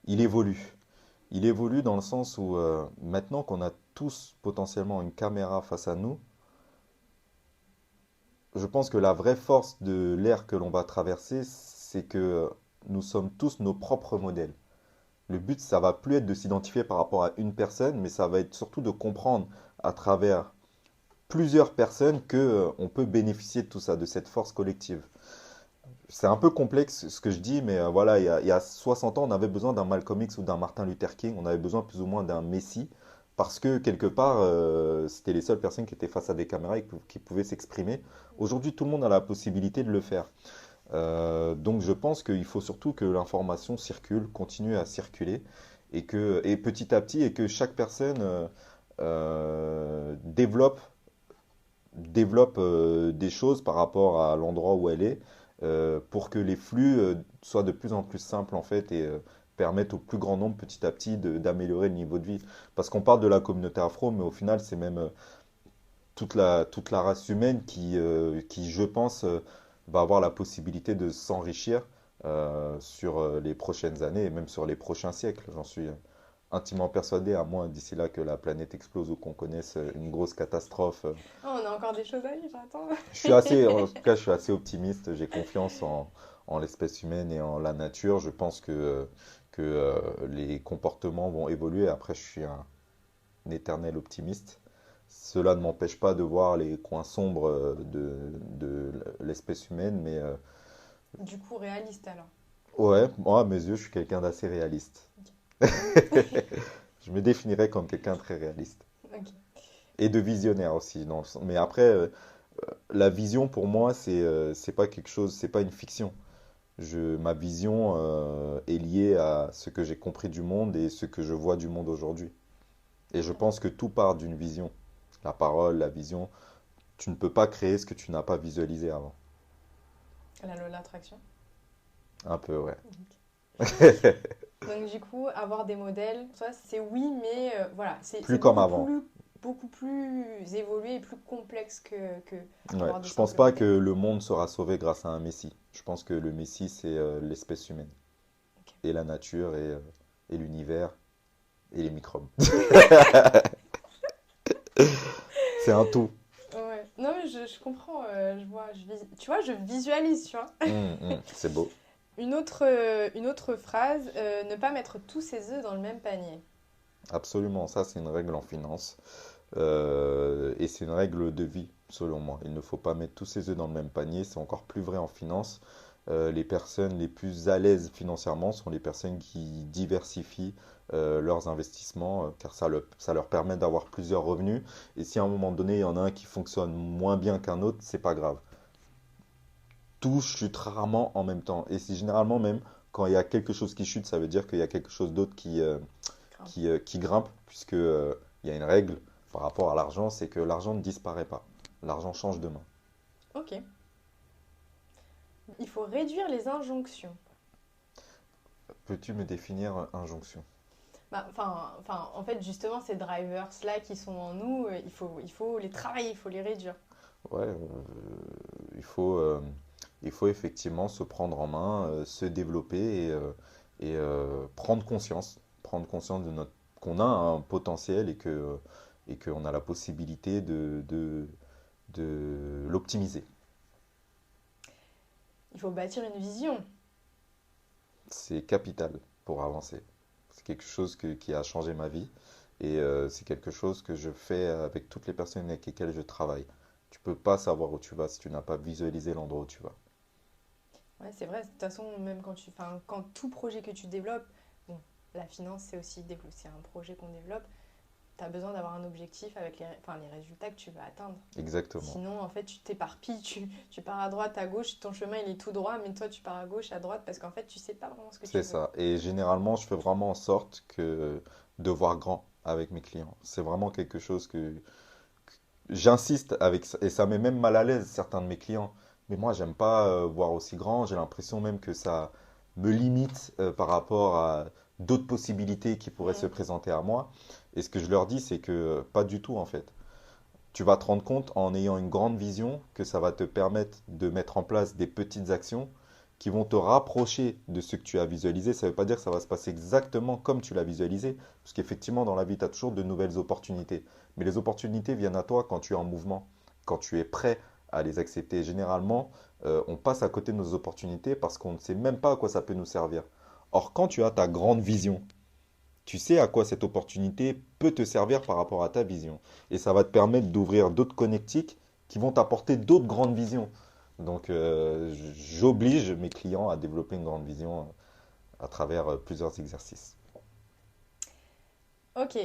Il évolue. Il évolue dans le sens où maintenant qu'on a tous potentiellement une caméra face à nous, je pense que la vraie force de l'ère que l'on va traverser, c'est que nous sommes tous nos propres modèles. Le but, ça va plus être de s'identifier par rapport à une personne, mais ça va être surtout de comprendre à travers plusieurs personnes que, on peut bénéficier de tout ça, de cette force collective. C'est un peu complexe ce que je dis, mais voilà, il y a 60 ans, on avait besoin d'un Malcolm X ou d'un Martin Luther King, on avait besoin plus ou moins d'un Messie, parce que quelque part, c'était les seules personnes qui étaient face à des caméras et qui pouvaient s'exprimer. Aujourd'hui, tout le monde a la possibilité de le faire. Donc je pense qu'il faut surtout que l'information circule, continue à circuler, et petit à petit, et que chaque personne développe des choses par rapport à l'endroit où elle est, pour que les flux soient de plus en plus simples en fait et permettent au plus grand nombre petit à petit d'améliorer le niveau de vie. Parce qu'on parle de la communauté afro, mais au final c'est même toute la race humaine qui je pense, va avoir la possibilité de s'enrichir sur les prochaines années et même sur les prochains siècles. J'en suis intimement persuadé, à moins d'ici là que la planète explose ou qu'on connaisse une grosse catastrophe. Oh, on a encore des choses à vivre, attends. En tout cas, je suis assez optimiste. J'ai confiance en l'espèce humaine et en la nature. Je pense que les comportements vont évoluer. Après, je suis un éternel optimiste. Cela ne m'empêche pas de voir les coins sombres de l'espèce humaine, mais Du coup, réaliste alors. ouais, moi, à mes yeux, je suis quelqu'un d'assez réaliste. Je me définirais comme quelqu'un de très réaliste. Ok. Et de visionnaire aussi. Mais après, la vision pour moi, c'est pas quelque chose, c'est pas une fiction. Ma vision est liée à ce que j'ai compris du monde et ce que je vois du monde aujourd'hui. Et je pense que tout part d'une vision. La parole, la vision. Tu ne peux pas créer ce que tu n'as pas visualisé avant. La loi de l'attraction. Un peu, ouais. Donc du coup, avoir des modèles, toi, c'est oui, mais voilà, c'est Plus comme avant. beaucoup plus évolué et plus complexe que Ouais. avoir de Je pense simples pas que modèles. le monde sera sauvé grâce à un messie. Je pense que le messie, c'est l'espèce humaine. Ok. Et la nature, et l'univers, et les microbes. C'est un tout. Ouais. Non, mais je comprends, je vois, tu vois, je visualise, tu vois. C'est beau. Une autre phrase, ne pas mettre tous ses œufs dans le même panier. Absolument. Ça, c'est une règle en finance. Et c'est une règle de vie, selon moi. Il ne faut pas mettre tous ses œufs dans le même panier. C'est encore plus vrai en finance. Les personnes les plus à l'aise financièrement sont les personnes qui diversifient leurs investissements, car ça leur permet d'avoir plusieurs revenus. Et si à un moment donné, il y en a un qui fonctionne moins bien qu'un autre, c'est pas grave. Tout chute rarement en même temps. Et c'est généralement même quand il y a quelque chose qui chute, ça veut dire qu'il y a quelque chose d'autre Grave. qui grimpe, puisque il y a une règle par rapport à l'argent, c'est que l'argent ne disparaît pas. L'argent change de main. Ok. Il faut réduire les injonctions. Peux-tu me définir injonction? Bah, en fait, justement, ces drivers-là qui sont en nous, il faut les travailler, il faut les réduire. Ouais, il faut, euh, il faut effectivement se prendre en main, se développer et prendre conscience de qu'on a un potentiel et qu'on a la possibilité de l'optimiser. Il faut bâtir une vision. C'est capital pour avancer. C'est quelque chose qui a changé ma vie et c'est quelque chose que je fais avec toutes les personnes avec lesquelles je travaille. Tu peux pas savoir où tu vas si tu n'as pas visualisé l'endroit où tu vas. Ouais, c'est vrai, de toute façon, même quand tout projet que tu développes, bon, la finance, c'est aussi c'est un projet qu'on développe, tu as besoin d'avoir un objectif avec les résultats que tu vas atteindre. Exactement. Sinon, en fait, tu t'éparpilles, tu pars à droite, à gauche, ton chemin il est tout droit, mais toi tu pars à gauche, à droite, parce qu'en fait, tu sais pas vraiment ce que tu C'est veux. ça. Et généralement, je fais vraiment en sorte de voir grand avec mes clients. C'est vraiment quelque chose que j'insiste avec ça, et ça met même mal à l'aise certains de mes clients. Mais moi, j'aime pas voir aussi grand. J'ai l'impression même que ça me limite par rapport à d'autres possibilités qui pourraient se Mm. présenter à moi. Et ce que je leur dis, c'est que pas du tout en fait. Tu vas te rendre compte en ayant une grande vision que ça va te permettre de mettre en place des petites actions qui vont te rapprocher de ce que tu as visualisé. Ça ne veut pas dire que ça va se passer exactement comme tu l'as visualisé, parce qu'effectivement, dans la vie, tu as toujours de nouvelles opportunités. Mais les opportunités viennent à toi quand tu es en mouvement, quand tu es prêt à les accepter. Généralement, on passe à côté de nos opportunités parce qu'on ne sait même pas à quoi ça peut nous servir. Or, quand tu as ta grande vision, tu sais à quoi cette opportunité peut te servir par rapport à ta vision. Et ça va te permettre d'ouvrir d'autres connectiques qui vont t'apporter d'autres grandes visions. Donc, j'oblige mes clients à développer une grande vision à travers plusieurs exercices. Ok,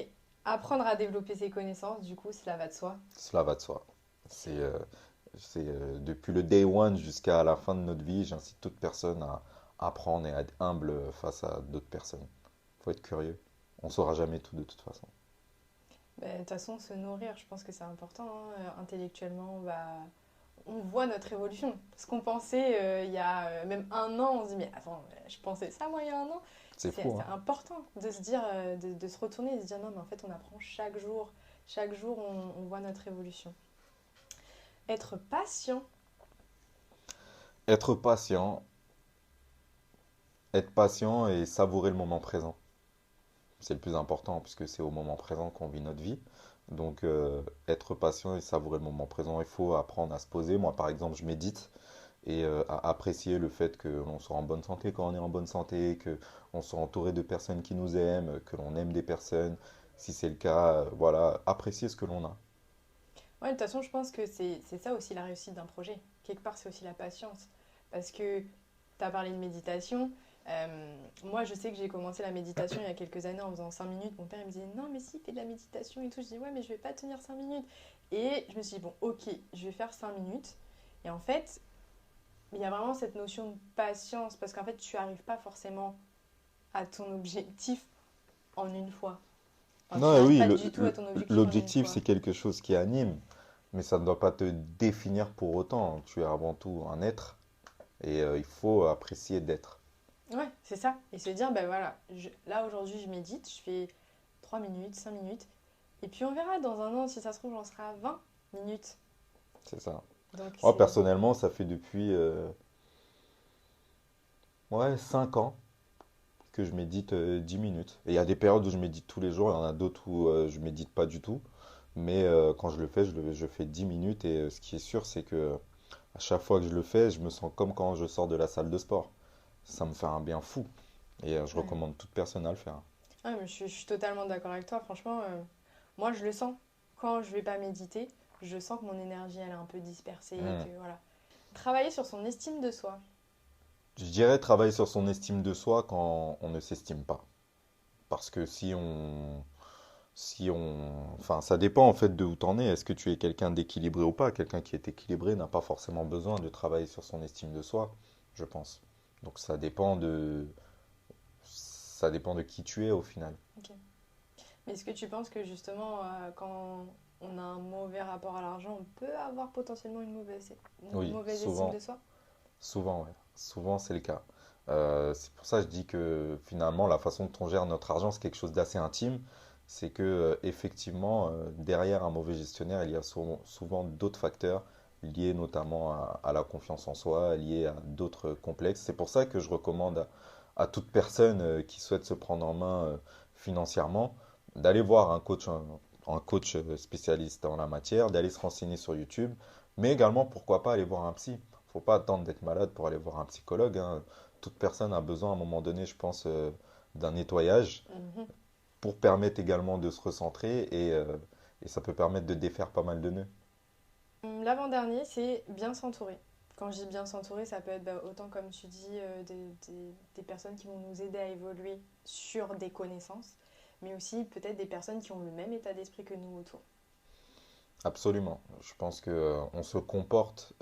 apprendre à développer ses connaissances, du coup, cela va de soi. Cela va de soi. Depuis le day one jusqu'à la fin de notre vie, j'incite toute personne à apprendre et à être humble face à d'autres personnes. Il faut être curieux. On ne saura jamais tout de toute façon. Ben, de toute façon, se nourrir, je pense que c'est important, hein. Intellectuellement, bah, on voit notre évolution. Ce qu'on pensait il y a même un an, on se dit, mais attends, je pensais ça moi il y a un an. C'est fou, C'est hein? important de se dire, de se retourner et de se dire, non, mais en fait, on apprend chaque jour. Chaque jour, on voit notre évolution. Être patient. Être patient, être patient et savourer le moment présent. C'est le plus important puisque c'est au moment présent qu'on vit notre vie. Donc, être patient et savourer le moment présent, il faut apprendre à se poser. Moi, par exemple, je médite et à apprécier le fait que l'on soit en bonne santé quand on est en bonne santé, que on soit entouré de personnes qui nous aiment, que l'on aime des personnes. Si c'est le cas, voilà, apprécier ce que l'on a. Ouais, de toute façon, je pense que c'est ça aussi la réussite d'un projet. Quelque part, c'est aussi la patience. Parce que tu as parlé de méditation. Moi, je sais que j'ai commencé la méditation il y a quelques années en faisant 5 minutes. Mon père il me disait, non, mais si, fais de la méditation et tout. Je dis, ouais, mais je vais pas tenir 5 minutes. Et je me suis dit, bon, ok, je vais faire 5 minutes. Et en fait, il y a vraiment cette notion de patience. Parce qu'en fait, tu n'arrives pas forcément à ton objectif en une fois. Enfin, tu Non, n'arrives oui, pas du tout à ton objectif en une l'objectif, fois. c'est quelque chose qui anime, mais ça ne doit pas te définir pour autant. Tu es avant tout un être et il faut apprécier d'être. Ouais, c'est ça. Et se dire, ben voilà, là aujourd'hui je médite, je fais 3 minutes, 5 minutes. Et puis on verra dans un an, si ça se trouve, j'en serai à 20 minutes. C'est ça. Donc Moi, c'est. personnellement, ça fait depuis ouais, 5 ans que je médite 10 minutes. Et il y a des périodes où je médite tous les jours, il y en a d'autres où je médite pas du tout. Mais quand je le fais, je fais 10 minutes et ce qui est sûr, c'est que à chaque fois que je le fais, je me sens comme quand je sors de la salle de sport. Ça me fait un bien fou. Et je Ouais. recommande toute personne à le faire. Ah, mais je suis totalement d'accord avec toi. Franchement, moi je le sens. Quand je vais pas méditer, je sens que mon énergie elle est un peu dispersée, Hmm. que voilà. Travailler sur son estime de soi. Je dirais travailler sur son estime de soi quand on ne s'estime pas. Parce que enfin, ça dépend en fait de où t'en es. Est-ce que tu es quelqu'un d'équilibré ou pas? Quelqu'un qui est équilibré n'a pas forcément besoin de travailler sur son estime de soi, je pense. Donc ça dépend de qui tu es au final. Ok. Mais est-ce que tu penses que justement, quand on a un mauvais rapport à l'argent, on peut avoir potentiellement une Oui, mauvaise estime de souvent, soi? souvent, ouais. Souvent, c'est le cas. C'est pour ça que je dis que finalement, la façon dont on gère notre argent, c'est quelque chose d'assez intime. C'est que effectivement, derrière un mauvais gestionnaire, il y a souvent d'autres facteurs liés notamment à la confiance en soi, liés à d'autres complexes. C'est pour ça que je recommande à toute personne qui souhaite se prendre en main financièrement d'aller voir un coach spécialiste en la matière, d'aller se renseigner sur YouTube, mais également, pourquoi pas aller voir un psy. Faut pas attendre d'être malade pour aller voir un psychologue, hein. Toute personne a besoin à un moment donné, je pense, d'un nettoyage Mhm. pour permettre également de se recentrer et ça peut permettre de défaire pas mal de nœuds. L'avant-dernier, c'est bien s'entourer. Quand je dis bien s'entourer, ça peut être bah, autant, comme tu dis, des personnes qui vont nous aider à évoluer sur des connaissances, mais aussi peut-être des personnes qui ont le même état d'esprit que nous autour. Absolument. Je pense que on se comporte,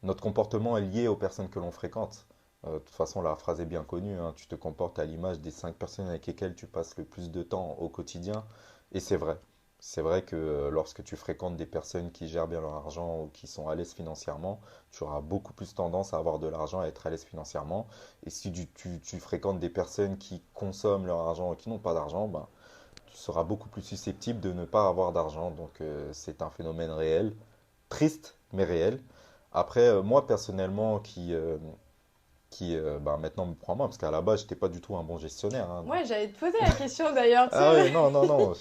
notre comportement est lié aux personnes que l'on fréquente. De toute façon, la phrase est bien connue, hein. Tu te comportes à l'image des 5 personnes avec lesquelles tu passes le plus de temps au quotidien. Et c'est vrai. C'est vrai que lorsque tu fréquentes des personnes qui gèrent bien leur argent ou qui sont à l'aise financièrement, tu auras beaucoup plus tendance à avoir de l'argent, à être à l'aise financièrement. Et si tu fréquentes des personnes qui consomment leur argent et qui n'ont pas d'argent, ben, tu seras beaucoup plus susceptible de ne pas avoir d'argent. Donc c'est un phénomène réel, triste mais réel. Après, moi personnellement, qui ben, maintenant me prend en main, parce qu'à la base, j'étais pas du tout un bon gestionnaire, hein. Ouais, j'allais te poser la question d'ailleurs, Ah tiens. oui, non, non, non,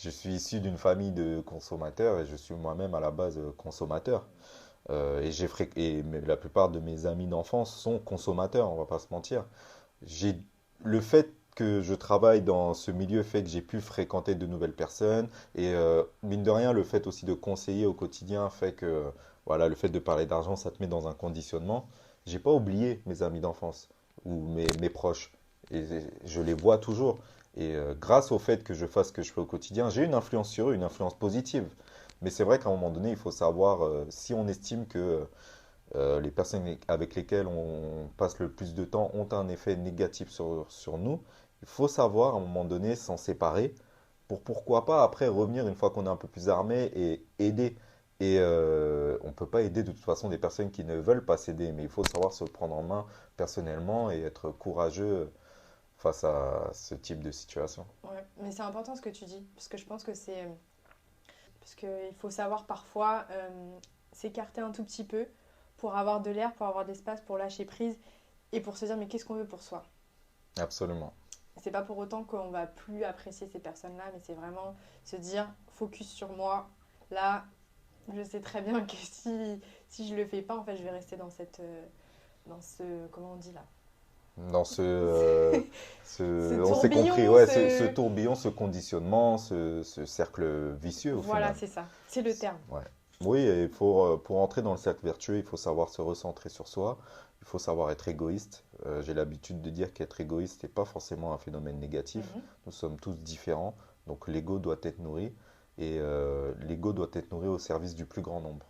je suis issu d'une famille de consommateurs et je suis moi-même à la base consommateur. La plupart de mes amis d'enfance sont consommateurs, on va pas se mentir. J'ai, le fait que je travaille dans ce milieu fait que j'ai pu fréquenter de nouvelles personnes et mine de rien, le fait aussi de conseiller au quotidien fait que, voilà, le fait de parler d'argent, ça te met dans un conditionnement. J'ai pas oublié mes amis d'enfance ou mes proches et je les vois toujours. Et grâce au fait que je fasse ce que je fais au quotidien, j'ai une influence sur eux, une influence positive. Mais c'est vrai qu'à un moment donné, il faut savoir si on estime que les personnes avec lesquelles on passe le plus de temps ont un effet négatif sur nous, il faut savoir à un moment donné s'en séparer pour pourquoi pas après revenir une fois qu'on est un peu plus armé et aider. Et on ne peut pas aider de toute façon des personnes qui ne veulent pas s'aider, mais il faut savoir se prendre en main personnellement et être courageux face à ce type de situation. Ouais, mais c'est important ce que tu dis, parce que je pense que c'est... Parce qu'il faut savoir parfois s'écarter un tout petit peu pour avoir de l'air, pour avoir de l'espace, pour lâcher prise et pour se dire mais qu'est-ce qu'on veut pour soi. Absolument. C'est pas pour autant qu'on va plus apprécier ces personnes-là, mais c'est vraiment se dire focus sur moi. Là, je sais très bien que si je le fais pas, en fait, je vais rester dans dans ce, comment on dit là? Dans Ce on s'est compris, tourbillon, ouais, ce tourbillon, ce conditionnement, ce cercle vicieux au Voilà, final. c'est ça. C'est le terme. Ouais. Oui, et pour entrer dans le cercle vertueux, il faut savoir se recentrer sur soi, il faut savoir être égoïste. J'ai l'habitude de dire qu'être égoïste n'est pas forcément un phénomène négatif. Mhm. Nous sommes tous différents, donc l'ego doit être nourri, et l'ego doit être nourri au service du plus grand nombre.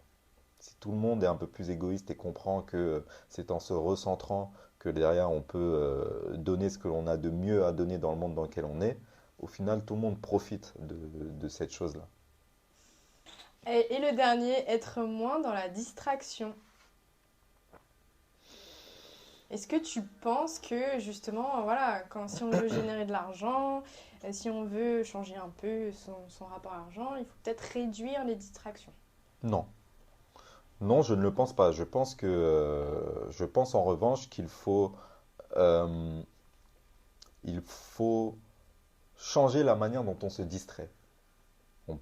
Si tout le monde est un peu plus égoïste et comprend que c'est en se recentrant que derrière on peut donner ce que l'on a de mieux à donner dans le monde dans lequel on est, au final tout le monde profite de cette chose-là. Et le dernier, être moins dans la distraction. Est-ce que tu penses que justement, voilà, si on veut générer de l'argent, si on veut changer un peu son rapport à l'argent, il faut peut-être réduire les distractions. Non, non, je ne le pense pas. Je pense en revanche euh, il faut changer la manière dont on se distrait. Mhm.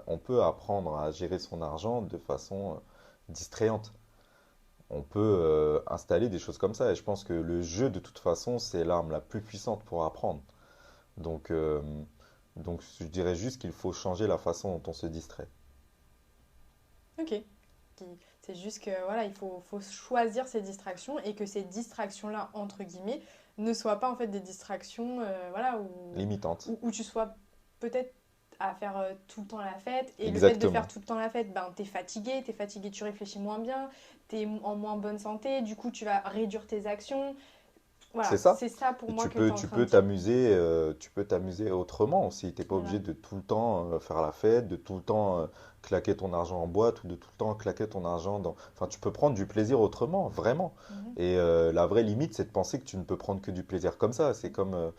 On peut apprendre à gérer son argent de façon distrayante. On peut installer des choses comme ça. Et je pense que le jeu, de toute façon, c'est l'arme la plus puissante pour apprendre. Donc, euh, donc je dirais juste qu'il faut changer la façon dont on se distrait. Ok. C'est juste que voilà, faut choisir ses distractions et que ces distractions-là, entre guillemets, ne soient pas en fait des distractions voilà, Limitante. où tu sois peut-être à faire tout le temps la fête. Et le fait de faire Exactement. tout le temps la fête, ben, t'es fatigué, tu réfléchis moins bien, t'es en moins bonne santé, du coup tu vas réduire tes actions. C'est Voilà, ça. c'est ça pour Et moi que tu es en train de dire. tu peux t'amuser autrement aussi. T'es pas Voilà. obligé de tout le temps faire la fête, de tout le temps claquer ton argent en boîte ou de tout le temps claquer ton argent dans. Enfin, tu peux prendre du plaisir autrement, vraiment. Mhm. Et la vraie limite, c'est de penser que tu ne peux prendre que du plaisir comme ça. C'est comme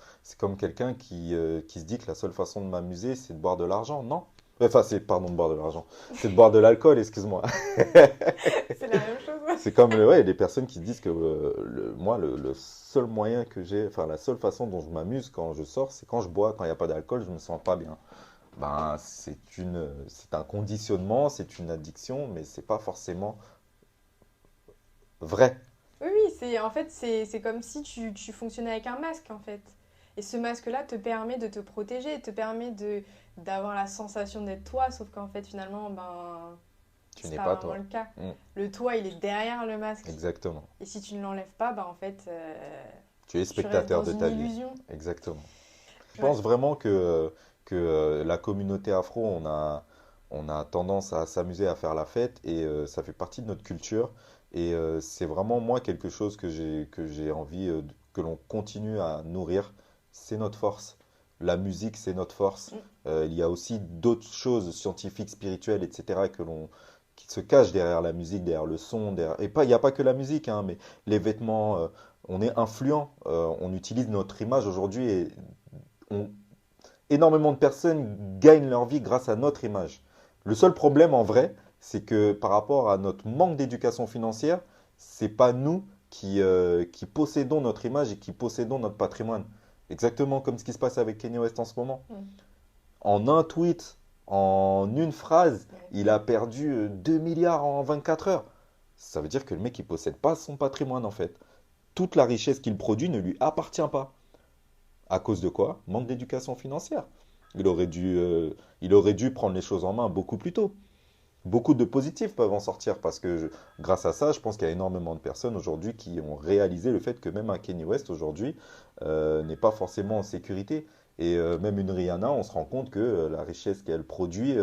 quelqu'un qui se dit que la seule façon de m'amuser, c'est de boire de l'argent. Non. Enfin, pardon, de boire de l'argent. C'est de boire de l'alcool, excuse-moi. C'est la même chose. C'est comme ouais, les personnes qui disent que moi, le seul moyen que j'ai, enfin la seule façon dont je m'amuse quand je sors, c'est quand je bois, quand il n'y a pas d'alcool, je me sens pas bien. Ben, c'est un conditionnement, c'est une addiction, mais c'est pas forcément vrai. Oui, oui, en fait, c'est comme si tu fonctionnais avec un masque, en fait. Et ce masque-là te permet de te protéger, te permet d'avoir la sensation d'être toi, sauf qu'en fait, finalement, ben, Tu c'est n'es pas pas vraiment toi. le cas. Mm, Le toi, il est derrière le masque. exactement. Et si tu ne l'enlèves pas, ben, en fait, Tu es tu restes spectateur dans de une ta vie. illusion. Exactement. Je Ouais. pense vraiment que la communauté afro, on a tendance à s'amuser à faire la fête et ça fait partie de notre culture. Et c'est vraiment moi quelque chose que j'ai envie que l'on continue à nourrir. C'est notre force. la musique, c'est notre force. Mm. Il y a aussi d'autres choses scientifiques, spirituelles, etc., qui se cachent derrière la musique, derrière le son, et pas, il n'y a pas que la musique, hein, mais les vêtements, on est influent, on utilise notre image aujourd'hui et on- énormément de personnes gagnent leur vie grâce à notre image. Le seul problème en vrai, c'est que par rapport à notre manque d'éducation financière, c'est pas nous qui possédons notre image et qui possédons notre patrimoine. Exactement comme ce qui se passe avec Kanye West en ce moment. Mm. En un tweet, en une phrase, Ouais. il a perdu 2 milliards en 24 heures. Ça veut dire que le mec, il possède pas son patrimoine en fait. Toute la richesse qu'il produit ne lui appartient pas. À cause de quoi? Manque d'éducation financière. Il aurait dû prendre les choses en main beaucoup plus tôt. Beaucoup de positifs peuvent en sortir parce que grâce à ça, je pense qu'il y a énormément de personnes aujourd'hui qui ont réalisé le fait que même un Kanye West aujourd'hui n'est pas forcément en sécurité. Et même une Rihanna, on se rend compte que la richesse qu'elle produit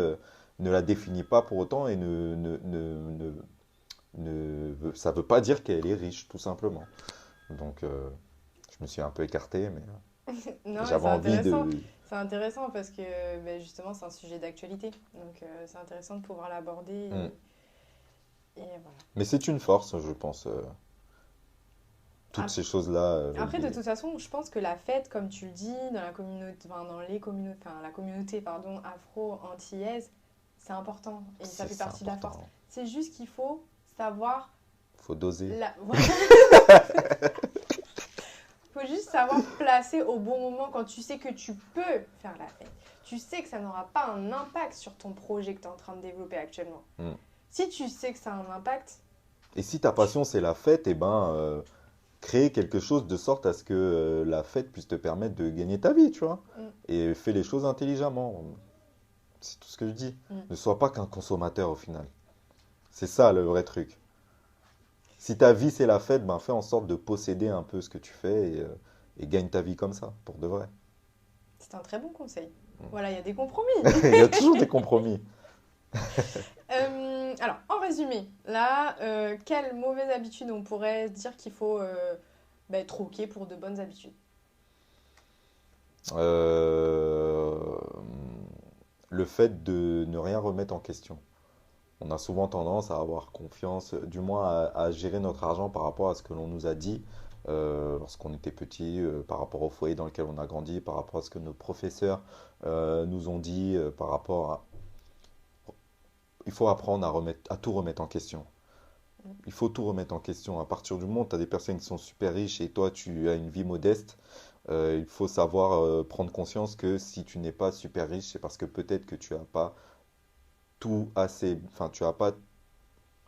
ne la définit pas pour autant et ça ne veut pas dire qu'elle est riche, tout simplement. Donc, je me suis un peu écarté, mais Non, mais j'avais envie de... c'est intéressant parce que ben, justement c'est un sujet d'actualité. Donc c'est intéressant de pouvoir l'aborder Hmm. et voilà. Mais c'est une force, je pense, toutes Ap- ces choses-là Après, de reliées. toute façon, je pense que la fête, comme tu le dis, dans la communauté, enfin, dans les communautés, enfin, la communauté pardon, afro-antillaise, c'est important et ça fait C'est partie de la force. important. C'est juste qu'il faut savoir Faut doser. la... faut juste savoir placer au bon moment quand tu sais que tu peux faire la fête. Tu sais que ça n'aura pas un impact sur ton projet que tu es en train de développer actuellement. Hmm. Si tu sais que ça a un impact, Et si ta passion c'est la fête, eh ben, créer quelque chose de sorte à ce que la fête puisse te permettre de gagner ta vie, tu vois. mm, Et fais les choses intelligemment. C'est tout ce que je dis. mm. Ne sois pas qu'un consommateur au final. C'est ça le vrai truc. Si ta vie c'est la fête, ben fais en sorte de posséder un peu ce que tu fais et gagne ta vie comme ça, pour de vrai. C'est un très bon conseil. Mm. Voilà, il y a des compromis. Il y a toujours des compromis. Alors, en résumé, là, quelles mauvaises habitudes on pourrait dire qu'il faut troquer pour de bonnes habitudes? Euh, le fait de ne rien remettre en question. On a souvent tendance à avoir confiance, du moins à gérer notre argent par rapport à ce que l'on nous a dit lorsqu'on était petit, par rapport au foyer dans lequel on a grandi, par rapport à ce que nos professeurs nous ont dit, par rapport à... Il faut apprendre à tout remettre en question. Il faut tout remettre en question. À partir du moment où tu as des personnes qui sont super riches et toi tu as une vie modeste, il faut savoir prendre conscience que si tu n'es pas super riche, c'est parce que peut-être que tu n'as pas tout assez, enfin tu n'as pas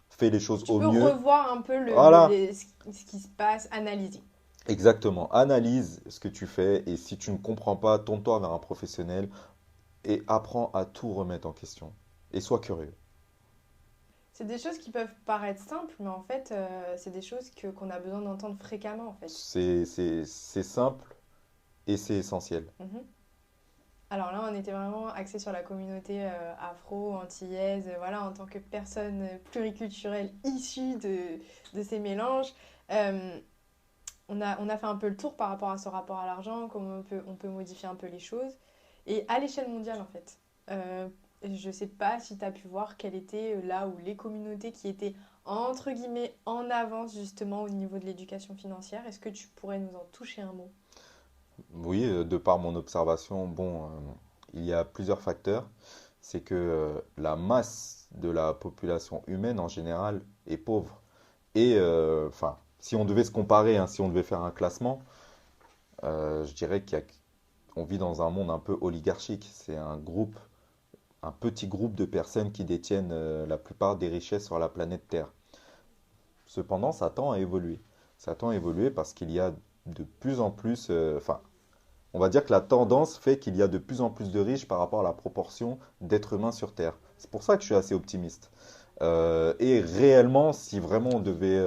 fait les choses Tu au peux mieux. revoir un peu Voilà, ce qui se passe, analyser. exactement. Analyse ce que tu fais et si tu ne comprends pas, tourne-toi vers un professionnel et apprends à tout remettre en question. Et sois curieux. C'est des choses qui peuvent paraître simples, mais en fait, c'est des choses qu'on a besoin d'entendre fréquemment, en fait. C'est simple et c'est essentiel. Mhm. Alors là, on était vraiment axé sur la communauté afro-antillaise, voilà, en tant que personne pluriculturelle issue de ces mélanges. Euh, on a fait un peu le tour par rapport à ce rapport à l'argent, comment on peut modifier un peu les choses. Et à l'échelle mondiale, en fait. Je ne sais pas si tu as pu voir quelles étaient là où les communautés qui étaient, entre guillemets, en avance justement au niveau de l'éducation financière. Est-ce que tu pourrais nous en toucher un mot? Oui, de par mon observation, bon, il y a plusieurs facteurs. C'est que la masse de la population humaine en général est pauvre. Et enfin, si on devait se comparer, hein, si on devait faire un classement, je dirais qu'on vit dans un monde un peu oligarchique. C'est un petit groupe de personnes qui détiennent la plupart des richesses sur la planète Terre. Cependant, ça tend à évoluer. Ça tend à évoluer parce qu'il y a de plus en plus, enfin, on va dire que la tendance fait qu'il y a de plus en plus de riches par rapport à la proportion d'êtres humains sur Terre. C'est pour ça que je suis assez optimiste. Et réellement, si vraiment on devait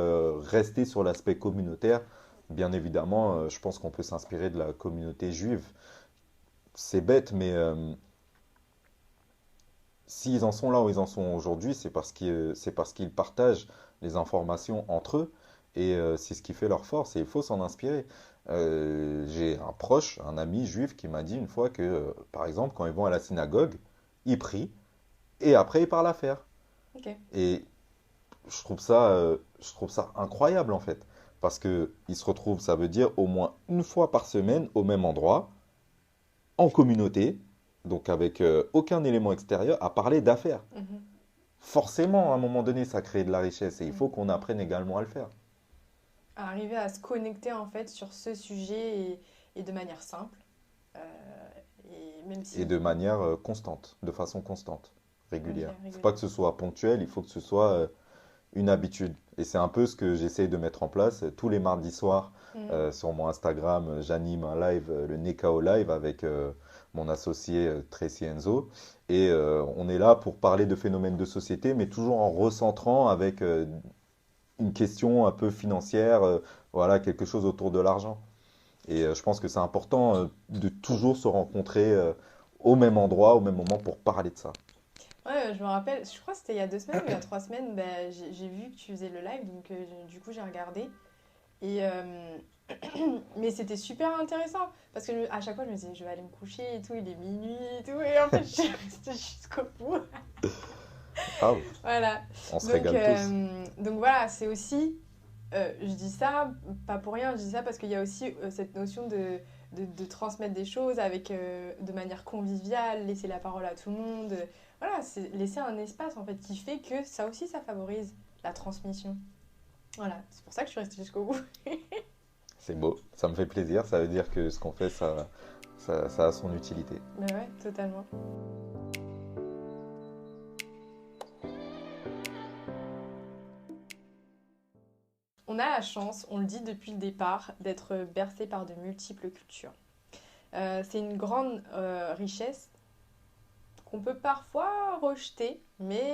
rester sur l'aspect communautaire, bien évidemment, je pense qu'on peut s'inspirer de la communauté juive. C'est bête, mais s'ils en sont là où ils en sont aujourd'hui, c'est parce qu'ils partagent les informations entre eux. Et c'est ce qui fait leur force et il faut s'en inspirer. J'ai un proche, un ami juif qui m'a dit une fois que, par exemple, quand ils vont à la synagogue, ils prient et après ils parlent affaires. Ok. Et je trouve ça incroyable en fait. Parce que ils se retrouvent, ça veut dire au moins une fois par semaine au même endroit, en communauté, donc avec aucun élément extérieur, à parler d'affaires. Mhm. Forcément, à un moment donné, ça crée de la richesse et il faut Mhm. qu'on apprenne également à le faire. À arriver à se connecter en fait sur ce sujet et de manière simple. Euh, et même Et si. de manière constante, de façon constante, Ok, régulière. Il ne faut pas régulière. que ce soit ponctuel, il faut que ce soit une habitude. Et c'est un peu ce que j'essaye de mettre en place. Tous les mardis soirs, Mhm. sur mon Instagram, j'anime un live, le Nekao Live, avec mon associé Tracy Enzo. Et on est là pour parler de phénomènes de société, mais toujours en recentrant avec une question un peu financière, voilà, quelque chose autour de l'argent. Et je pense que c'est important de toujours se rencontrer au même endroit, au même moment pour parler de ça. Ouais, je me rappelle, je crois que c'était il y a 2 semaines ou il y a 3 semaines, bah, j'ai vu que tu faisais le live, donc du coup j'ai regardé. Et, mais c'était super intéressant, parce que à chaque fois je me disais, je vais aller me coucher et tout, il est minuit et tout, et en fait je suis restée jusqu'au bout. Grave, Voilà. on se régale tous. Donc voilà, c'est aussi, je dis ça pas pour rien, je dis ça parce qu'il y a aussi cette notion de transmettre des choses avec, de manière conviviale, laisser la parole à tout le monde. Voilà, c'est laisser un espace en fait qui fait que ça aussi ça favorise la transmission. Voilà, c'est pour ça que je suis restée jusqu'au bout. C'est beau, ça me fait plaisir, ça veut dire que ce qu'on fait, ça a son utilité. Mais ouais, totalement. On a la chance, on le dit depuis le départ, d'être bercé par de multiples cultures. C'est une grande richesse qu'on peut parfois rejeter, mais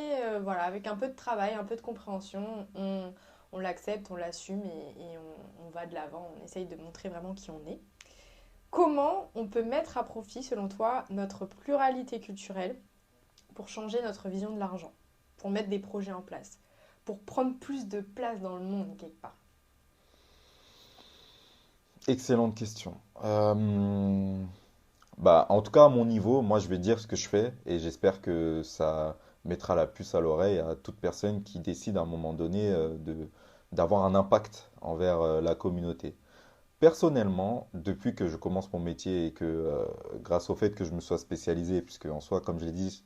voilà, avec un peu de travail, un peu de compréhension, on l'accepte, on l'assume et on va de l'avant, on essaye de montrer vraiment qui on est. Comment on peut mettre à profit, selon toi, notre pluralité culturelle pour changer notre vision de l'argent, pour mettre des projets en place, pour prendre plus de place dans le monde quelque part? Excellente question. Bah, en tout cas, à mon niveau, moi, je vais dire ce que je fais et j'espère que ça mettra la puce à l'oreille à toute personne qui décide à un moment donné d'avoir un impact envers la communauté. Personnellement, depuis que je commence mon métier et que grâce au fait que je me sois spécialisé, puisque en soi, comme je l'ai dit,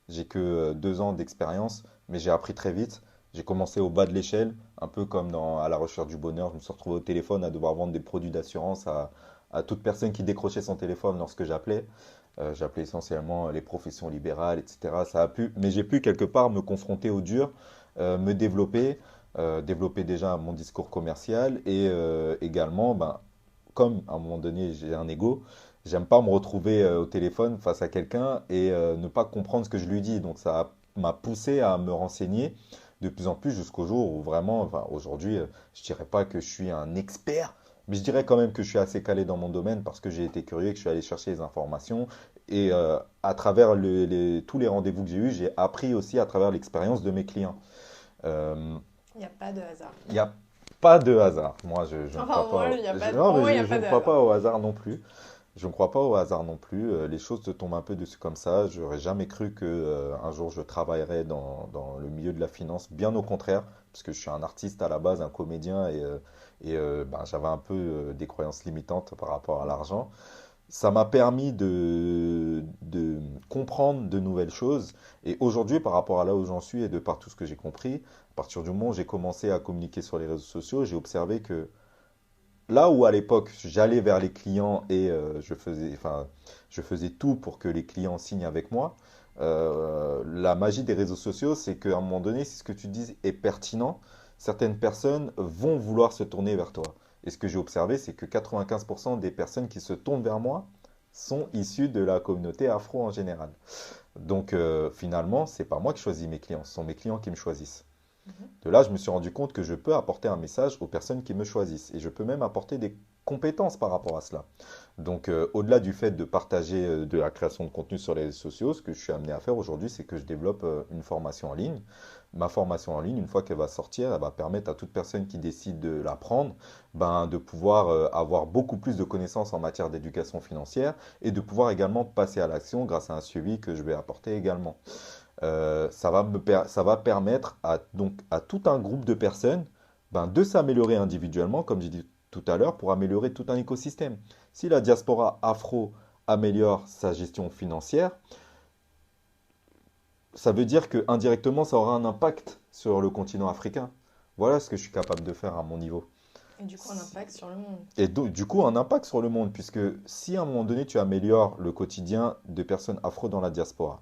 j'ai que 2 ans d'expérience, mais j'ai appris très vite. J'ai commencé au bas de l'échelle, un peu comme à la recherche du bonheur. Je me suis retrouvé au téléphone à devoir vendre des produits d'assurance à toute personne qui décrochait son téléphone lorsque j'appelais. J'appelais essentiellement les professions libérales, etc. Ça a pu, mais j'ai pu quelque part me confronter au dur, me développer, développer déjà mon discours commercial et également, ben, comme à un moment donné j'ai un ego, j'aime pas me retrouver au téléphone face à quelqu'un et ne pas comprendre ce que je lui dis. Donc m'a poussé à me renseigner de plus en plus jusqu'au jour où vraiment, enfin aujourd'hui, je dirais pas que je suis un expert, mais je dirais quand même que je suis assez calé dans mon domaine parce que j'ai été curieux et que je suis allé chercher les informations. Et à travers tous les rendez-vous que j'ai eus, j'ai appris aussi à travers l'expérience de mes clients. Euh, Il n'y a pas de hasard. il n'y a pas de hasard. Moi, je ne Enfin, crois pas. moi, il y a pas Non, pour mais moi, il n'y a je pas ne de crois hasard. pas au hasard non plus. Je ne crois pas au hasard non plus. Les choses te tombent un peu dessus comme ça. J'aurais jamais cru que un jour je travaillerais dans le milieu de la finance. Bien au contraire, parce que je suis un artiste à la base, un comédien, et ben, j'avais un peu des croyances limitantes par rapport à l'argent. Ça m'a permis de comprendre de nouvelles choses. Et aujourd'hui, par rapport à là où j'en suis et de par tout ce que j'ai compris, à partir du moment où j'ai commencé à communiquer sur les réseaux sociaux, j'ai observé que là où à l'époque j'allais vers les clients et je faisais tout pour que les clients signent avec moi, la magie des réseaux sociaux, c'est qu'à un moment donné, si ce que tu dis est pertinent, certaines personnes vont vouloir se tourner vers toi. Et ce que j'ai observé, c'est que 95% des personnes qui se tournent vers moi sont issues de la communauté afro en général. Donc finalement, c'est pas moi qui choisis mes clients, ce sont mes clients qui me choisissent. Mhm. De là, je me suis rendu compte que je peux apporter un message aux personnes qui me choisissent et je peux même apporter des compétences par rapport à cela. Donc, au-delà du fait de partager de la création de contenu sur les réseaux sociaux, ce que je suis amené à faire aujourd'hui, c'est que je développe une formation en ligne. Ma formation en ligne, une fois qu'elle va sortir, elle va permettre à toute personne qui décide de la prendre, ben, de pouvoir avoir beaucoup plus de connaissances en matière d'éducation financière et de pouvoir également passer à l'action grâce à un suivi que je vais apporter également. Ça va permettre à tout un groupe de personnes ben, de s'améliorer individuellement, comme j'ai dit tout à l'heure, pour améliorer tout un écosystème. Si la diaspora afro améliore sa gestion financière, ça veut dire que indirectement, ça aura un impact sur le continent africain. Voilà ce que je suis capable de faire à mon niveau. Et du coup, un impact sur le monde. Et du coup, un impact sur le monde, puisque si à un moment donné, tu améliores le quotidien de personnes afro dans la diaspora,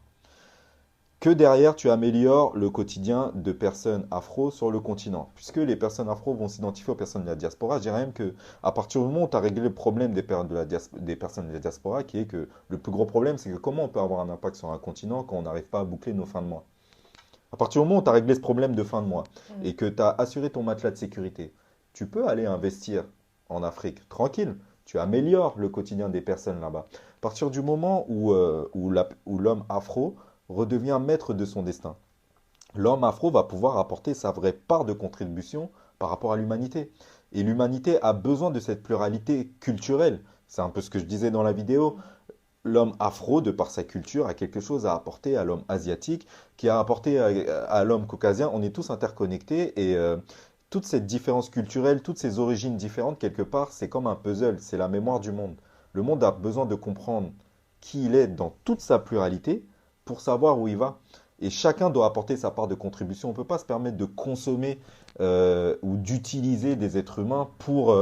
que derrière tu améliores le quotidien de personnes afro sur le continent. Puisque les personnes afro vont s'identifier aux personnes de la diaspora, je dirais même que à partir du moment où tu as réglé le problème des personnes de la diaspora, qui est que le plus gros problème, c'est que comment on peut avoir un impact sur un continent quand on n'arrive pas à boucler nos fins de mois. À partir du moment où tu as réglé ce problème de fin de mois Mm. et que tu as assuré ton matelas de sécurité, tu peux aller investir en Afrique tranquille. Tu améliores le quotidien des personnes là-bas. À partir du moment où l'homme afro redevient maître de son destin, l'homme afro va pouvoir apporter sa vraie part de contribution par rapport à l'humanité. Et l'humanité a besoin de cette pluralité culturelle. C'est un peu ce que je disais dans la vidéo. L'homme afro, de par sa culture, a quelque chose à apporter à l'homme asiatique, qui a apporté à l'homme caucasien. On est tous interconnectés et toute cette différence culturelle, toutes ces origines différentes, quelque part, c'est comme un puzzle, c'est la mémoire du monde. Le monde a besoin de comprendre qui il est dans toute sa pluralité pour savoir où il va. Et chacun doit apporter sa part de contribution. On ne peut pas se permettre de consommer ou d'utiliser des êtres humains pour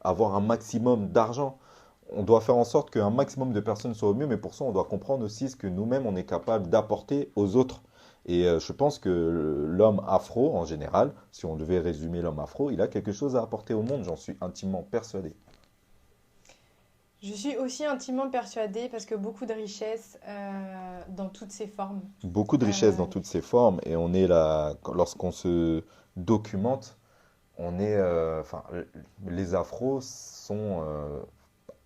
avoir un maximum d'argent. On doit faire en sorte qu'un maximum de personnes soient au mieux, mais pour ça, on doit comprendre aussi ce que nous-mêmes, on est capable d'apporter aux autres. Et je pense que l'homme afro, en général, si on devait résumer l'homme afro, il a quelque chose à apporter au monde, j'en suis intimement persuadé. Je suis aussi intimement persuadée parce que beaucoup de richesses dans toutes ses formes. Beaucoup de richesses dans Euh, toutes ses formes, et on est là, lorsqu'on se documente, on est, enfin, les afros sont,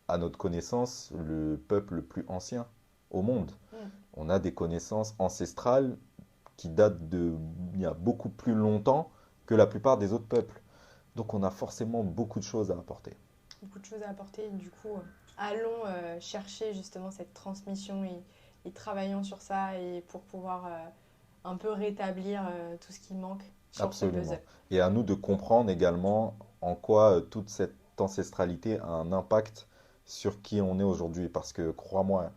à notre connaissance, le peuple le plus ancien au monde. mm. On a des connaissances ancestrales qui datent il y a beaucoup plus longtemps que la plupart des autres peuples. Donc on a forcément beaucoup de choses à apporter. Beaucoup de choses à apporter. Du coup, allons chercher justement cette transmission et travaillons sur ça et pour pouvoir un peu rétablir tout ce qui manque sur ce Absolument. puzzle. Et à nous de comprendre également en quoi toute cette ancestralité a un impact sur qui on est aujourd'hui. Parce que crois-moi,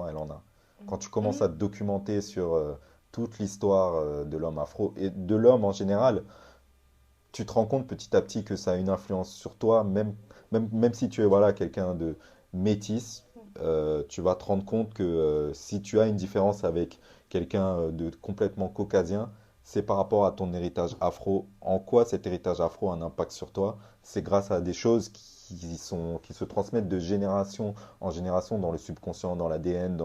elle en a. Quand tu commences Mm. à te documenter sur toute l'histoire de l'homme afro et de l'homme en général, tu te rends compte petit à petit que ça a une influence sur toi, même si tu es voilà, quelqu'un de métis, tu vas te rendre compte que si tu as une différence avec quelqu'un de complètement caucasien, c'est par rapport à ton héritage afro. En quoi cet héritage afro a un impact sur toi? C'est grâce à des choses qui se transmettent de génération en génération dans le subconscient, dans l'ADN,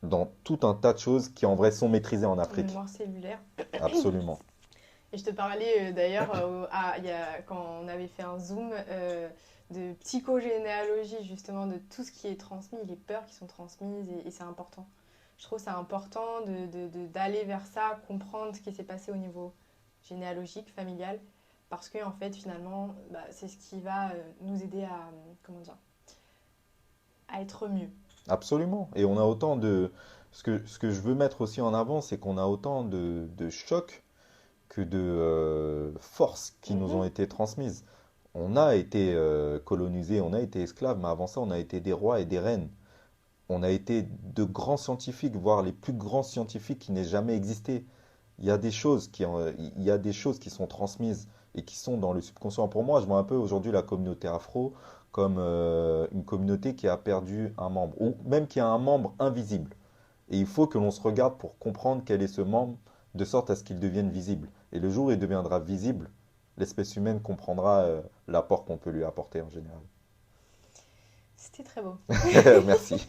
dans tout un tas de choses qui en vrai sont maîtrisées en Une Afrique. mémoire cellulaire. Absolument. Et je te parlais d'ailleurs quand on avait fait un zoom de psychogénéalogie, justement, de tout ce qui est transmis, les peurs qui sont transmises, et c'est important. Je trouve ça important d'aller vers ça, comprendre ce qui s'est passé au niveau généalogique, familial, parce que en fait, finalement, bah, c'est ce qui va nous aider à, comment dire, à être mieux. Absolument. Et on a autant de... Ce que je veux mettre aussi en avant, c'est qu'on a autant de chocs que de forces qui nous ont Mhm. été transmises. On a été colonisés, on a été esclaves, mais avant ça, on a été des rois et des reines. On a été de grands scientifiques, voire les plus grands scientifiques qui n'aient jamais existé. Il y a des choses qui sont transmises et qui sont dans le subconscient. Pour moi, je vois un peu aujourd'hui la communauté afro comme une communauté qui a perdu un membre, ou même qui a un membre invisible. Et il faut que l'on se regarde pour comprendre quel est ce membre, de sorte à ce qu'il devienne visible. Et le jour où il deviendra visible, l'espèce humaine comprendra l'apport qu'on peut lui apporter en général. C'était très beau. Merci.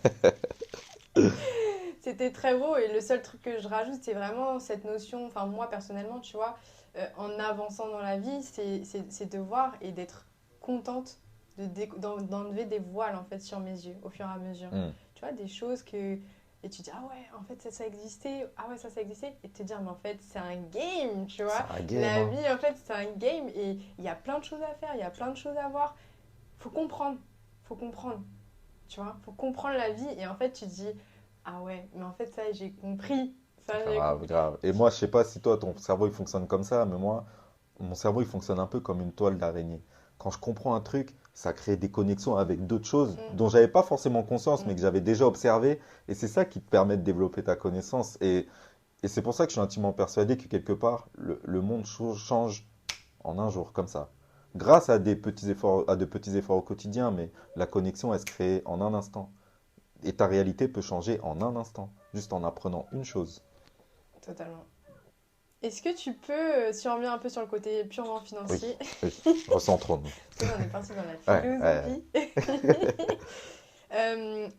C'était très beau et le seul truc que je rajoute, c'est vraiment cette notion, enfin moi personnellement, tu vois, en avançant dans la vie, c'est de voir et d'être contente d'enlever des voiles en fait sur mes yeux au fur et à mesure. Hmm. Tu vois, des choses que... Et tu dis, ah ouais, en fait, ça existait. Ah ouais, ça existait. Et te dire, mais en fait, c'est un game, tu C'est vois. un game, La hein. vie, en fait, c'est un game. Et il y a plein de choses à faire, il y a plein de choses à voir. Faut comprendre. Faut comprendre. Tu vois, faut comprendre la vie. Et en fait, tu te dis, ah ouais, mais en fait, ça, j'ai compris. Ça, j'ai Grave, compris. grave. Et moi, je sais pas si toi, ton cerveau, il fonctionne comme ça, mais moi, mon cerveau, il fonctionne un peu comme une toile d'araignée. Quand je comprends un truc, ça crée des connexions avec d'autres choses Mm, dont j'avais pas forcément conscience, mais mm. que j'avais déjà observé. Et c'est ça qui te permet de développer ta connaissance. Et c'est pour ça que je suis intimement persuadé que quelque part, le monde change en un jour, comme ça. Grâce à des petits efforts, à de petits efforts au quotidien, mais la connexion, elle se crée en un instant. Et ta réalité peut changer en un instant, juste en apprenant une chose. Totalement. Est-ce que tu peux, si on revient un peu sur le côté purement Oui, financier, oui, recentrons-nous. parce que là on est parti dans la Ouais, ouais. philosophie,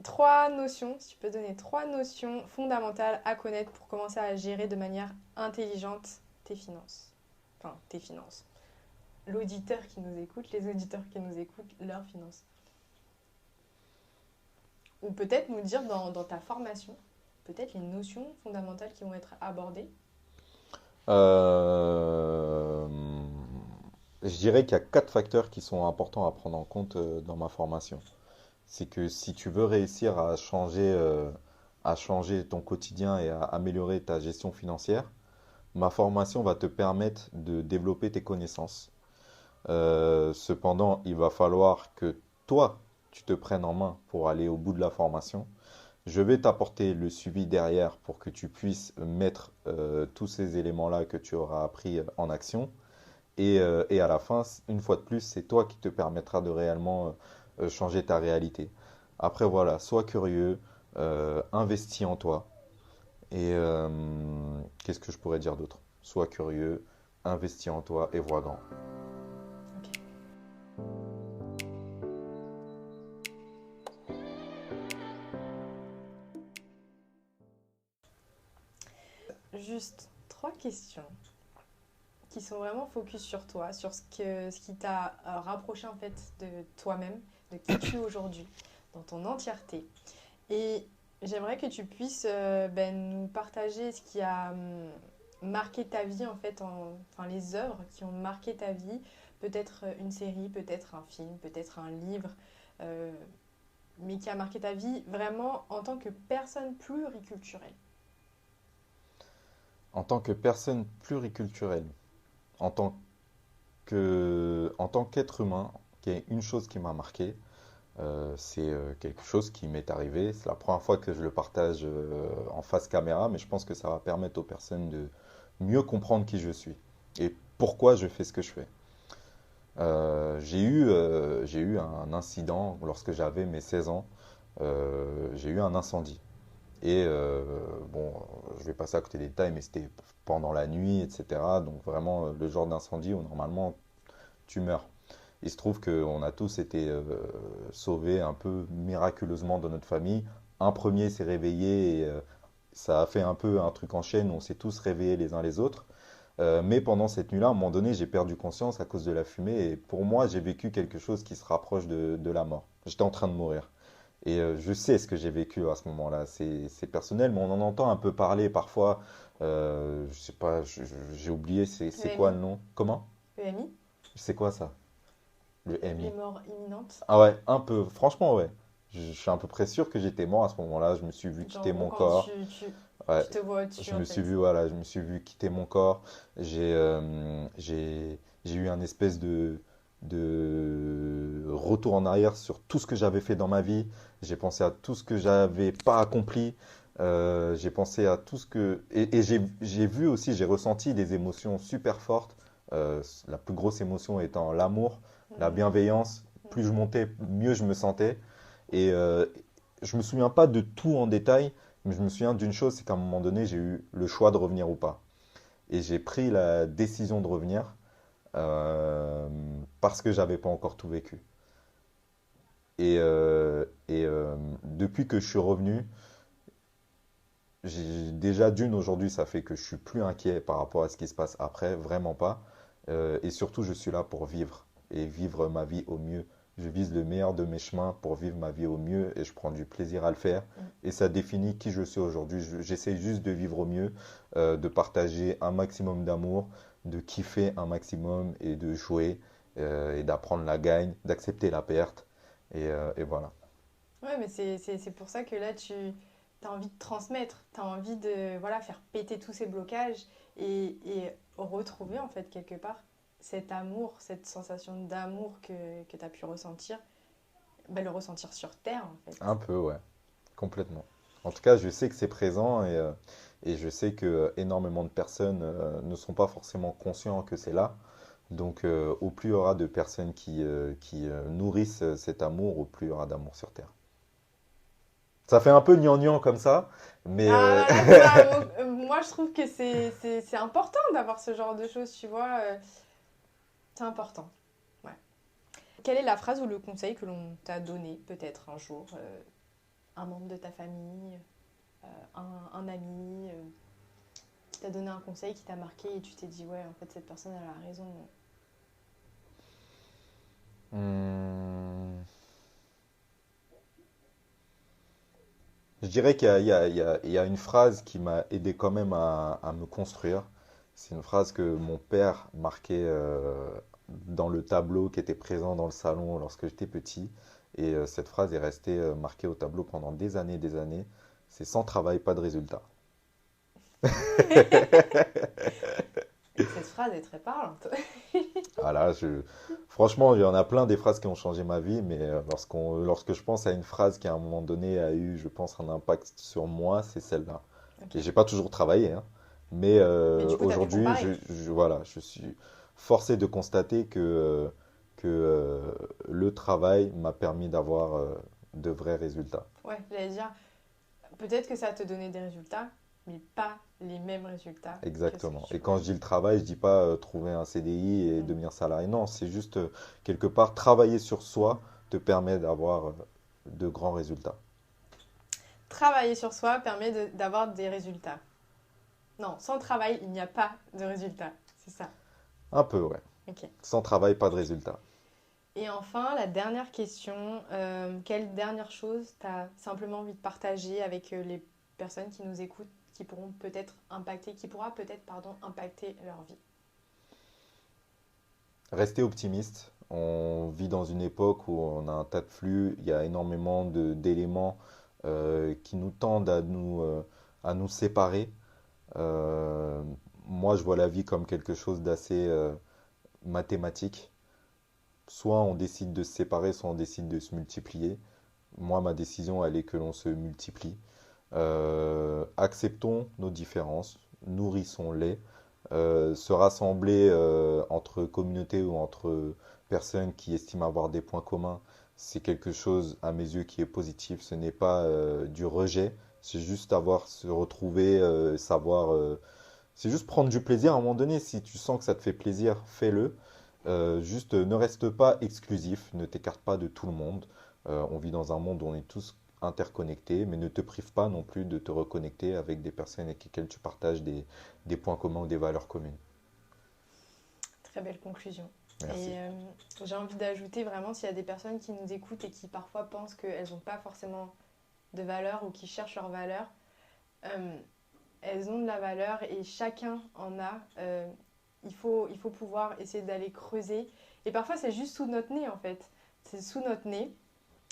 trois notions, si tu peux donner trois notions fondamentales à connaître pour commencer à gérer de manière intelligente tes finances. Enfin, tes finances. L'auditeur qui nous écoute, les auditeurs qui nous écoutent, leurs finances. Ou peut-être nous dire dans ta formation, peut-être les notions fondamentales qui vont être abordées. Euh, je dirais qu'il y a quatre facteurs qui sont importants à prendre en compte dans ma formation. C'est que si tu veux réussir à changer ton quotidien et à améliorer ta gestion financière, ma formation va te permettre de développer tes connaissances. Cependant, il va falloir que toi, tu te prennes en main pour aller au bout de la formation. Je vais t'apporter le suivi derrière pour que tu puisses mettre tous ces éléments-là que tu auras appris en action. Et à la fin, une fois de plus, c'est toi qui te permettra de réellement changer ta réalité. Après, voilà, sois curieux, investis en toi. Et qu'est-ce que je pourrais dire d'autre? Sois curieux, investis en toi et vois grand. Ok. Juste trois questions qui sont vraiment focus sur toi, sur ce qui t'a rapproché en fait de toi-même, de qui tu es aujourd'hui, dans ton entièreté. Et j'aimerais que tu puisses nous partager ce qui a marqué ta vie en fait, enfin les œuvres qui ont marqué ta vie, peut-être une série, peut-être un film, peut-être un livre, euh, mais qui a marqué ta vie vraiment en tant que personne pluriculturelle. En tant que personne pluriculturelle, en tant en tant qu'être humain, il y a une chose qui m'a marqué, c'est quelque chose qui m'est arrivé. C'est la première fois que je le partage en face caméra, mais je pense que ça va permettre aux personnes de mieux comprendre qui je suis et pourquoi je fais ce que je fais. J'ai eu un incident lorsque j'avais mes 16 ans. J'ai eu un incendie. Et bon, je vais passer à côté des détails, mais c'était pendant la nuit, etc. Donc vraiment le genre d'incendie où normalement tu meurs. Il se trouve qu'on a tous été sauvés un peu miraculeusement dans notre famille. Un premier s'est réveillé et ça a fait un peu un truc en chaîne. On s'est tous réveillés les uns les autres. Mais pendant cette nuit-là, à un moment donné, j'ai perdu conscience à cause de la fumée. Et pour moi, j'ai vécu quelque chose qui se rapproche de la mort. J'étais en train de mourir. Et je sais ce que j'ai vécu à ce moment-là. C'est personnel, mais on en entend un peu parler parfois. Je sais pas, j'ai oublié, c'est quoi EMI, le nom? Comment? EMI, C'est quoi ça? Le les MI. morts imminentes. Ah ouais, un peu. Franchement, ouais. Je suis à peu près sûr que j'étais mort à ce moment-là. Je me suis vu Genre, quitter en gros, mon quand corps. Ouais. tu te vois au-dessus, Je en me suis fait. vu, voilà, je me suis vu quitter mon corps. J'ai eu un espèce de retour en arrière sur tout ce que j'avais fait dans ma vie. J'ai pensé à tout ce que j'avais pas accompli. J'ai pensé à tout ce que... Et j'ai vu aussi, j'ai ressenti des émotions super fortes. La plus grosse émotion étant l'amour, la Mhm, bienveillance. Plus je montais, mieux je me sentais. Et je me souviens pas de tout en détail, mais je me souviens d'une chose, c'est qu'à un moment donné, j'ai eu le choix de revenir ou pas. Et j'ai pris la décision de revenir parce que j'avais pas encore tout vécu. Et depuis que je suis revenu, déjà d'une aujourd'hui, ça fait que je suis plus inquiet par rapport à ce qui se passe après, vraiment pas. Et surtout, je suis là pour vivre et vivre ma vie au mieux. Je vise le meilleur de mes chemins pour vivre ma vie au mieux et je prends du plaisir à le faire. Mm. Et ça définit qui je suis aujourd'hui. J'essaie juste de vivre au mieux, de partager un maximum d'amour, de kiffer un maximum et de jouer et d'apprendre la gagne, d'accepter la perte. Et voilà. Ouais, mais c'est pour ça que là, tu as envie de transmettre, tu as envie de voilà, faire péter tous ces blocages et retrouver, en fait, quelque part, cet amour, cette sensation d'amour que tu as pu ressentir, bah, le ressentir sur Terre, en fait. Un peu, ouais, complètement. En tout cas, je sais que c'est présent et je sais que énormément de personnes ne sont pas forcément conscients que c'est là. Donc, au plus il y aura de personnes qui nourrissent cet amour, au plus il y aura d'amour sur Terre. Ça fait un peu gnangnan comme ça, mais Ah là là, moi je trouve que c'est important d'avoir ce genre de choses, tu vois. C'est important. Ouais. Quelle est la phrase ou le conseil que l'on t'a donné peut-être un jour, un membre de ta famille, un ami, qui t'a donné un conseil qui t'a marqué et tu t'es dit ouais en fait cette personne elle a raison. hmm, je dirais qu'il y a une phrase qui m'a aidé quand même à me construire. C'est une phrase que mon père marquait dans le tableau qui était présent dans le salon lorsque j'étais petit. Et cette phrase est restée marquée au tableau pendant des années et des années. C'est sans travail, pas de résultat. Cette phrase est très parlante. Voilà, franchement, il y en a plein des phrases qui ont changé ma vie, mais lorsque je pense à une phrase qui à un moment donné a eu, je pense, un impact sur moi, c'est celle-là. Ok. Et j'ai pas toujours travaillé, hein, mais Mais du coup t'as pu aujourd'hui, comparer. voilà, je suis forcé de constater que le travail m'a permis d'avoir de vrais résultats. Ouais, j'allais dire peut-être que ça a te donné des résultats, mais pas les mêmes résultats que ce que Exactement. tu Et quand voulais. je dis le travail, je dis pas trouver un CDI et Mm. devenir salarié. Non, c'est juste quelque part travailler sur soi te permet d'avoir de grands résultats. Travailler sur soi permet d'avoir des résultats. Non, sans travail, il n'y a pas de résultats. C'est ça. Un peu, ouais. Ok. Sans travail, pas de résultats. Et enfin, la dernière question, quelle dernière chose tu as simplement envie de partager avec les personnes qui nous écoutent, qui pourront peut-être impacter, qui pourra peut-être, pardon, impacter leur vie? Rester optimiste. On vit dans une époque où on a un tas de flux, il y a énormément d'éléments qui nous tendent à nous séparer. Euh, Moi, je vois la vie comme quelque chose d'assez mathématique. Soit on décide de se séparer, soit on décide de se multiplier. Moi, ma décision, elle est que l'on se multiplie. Acceptons nos différences, nourrissons-les. Se rassembler entre communautés ou entre personnes qui estiment avoir des points communs, c'est quelque chose, à mes yeux, qui est positif. Ce n'est pas du rejet, c'est juste avoir, se retrouver, savoir. C'est juste prendre du plaisir à un moment donné. Si tu sens que ça te fait plaisir, fais-le. Juste ne reste pas exclusif, ne t'écarte pas de tout le monde. On vit dans un monde où on est tous interconnectés, mais ne te prive pas non plus de te reconnecter avec des personnes avec lesquelles tu partages des points communs ou des valeurs communes. Très belle conclusion. Merci. Et j'ai envie d'ajouter vraiment s'il y a des personnes qui nous écoutent et qui parfois pensent qu'elles n'ont pas forcément de valeur ou qui cherchent leur valeur, euh, elles ont de la valeur et chacun en a. Il faut pouvoir essayer d'aller creuser. Et parfois, c'est juste sous notre nez, en fait. C'est sous notre nez.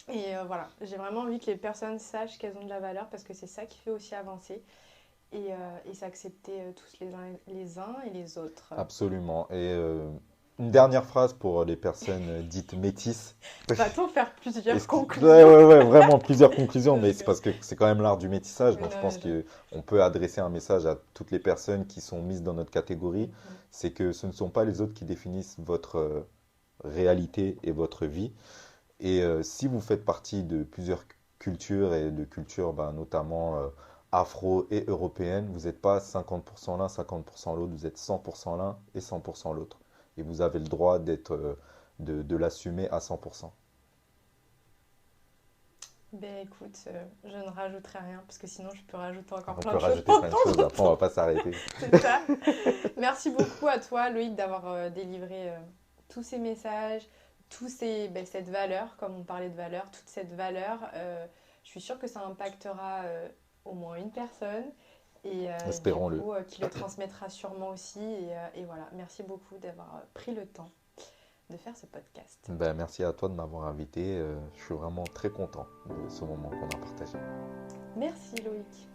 Et voilà, j'ai vraiment envie que les personnes sachent qu'elles ont de la valeur parce que c'est ça qui fait aussi avancer et s'accepter tous les uns et les autres. Absolument. Et une dernière phrase pour les personnes dites métisses. Va-t-on faire plusieurs Ouais, conclusions? ouais, ouais, vraiment plusieurs conclusions, Je mais c'est rigole. parce que c'est quand même l'art du métissage. Mais Donc je non, pense qu'on peut adresser un message à toutes les personnes qui sont mises dans notre catégorie. C'est que ce ne sont pas les autres qui définissent votre réalité et votre vie. Et si vous faites partie de plusieurs cultures et de cultures bah, notamment afro et européennes, vous n'êtes pas 50% l'un, 50% l'autre, vous êtes 100% l'un et 100% l'autre. Et vous avez le droit de l'assumer à 100%. Ben écoute, je ne rajouterai rien parce que sinon je peux rajouter encore On plein peut de choses rajouter plein de pendant choses, après on va pas s'arrêter. c'est ça. Merci beaucoup à toi, Loïc, d'avoir délivré tous ces messages, cette valeur, comme on parlait de valeur, toute cette valeur. Je suis sûre que ça impactera au moins une personne et du Espérons-le. coup, qui le transmettra sûrement aussi. Et voilà, merci beaucoup d'avoir pris le temps de faire ce podcast. Ben, merci à toi de m'avoir invité. Je suis vraiment très content de ce moment qu'on a partagé. Merci, Loïc.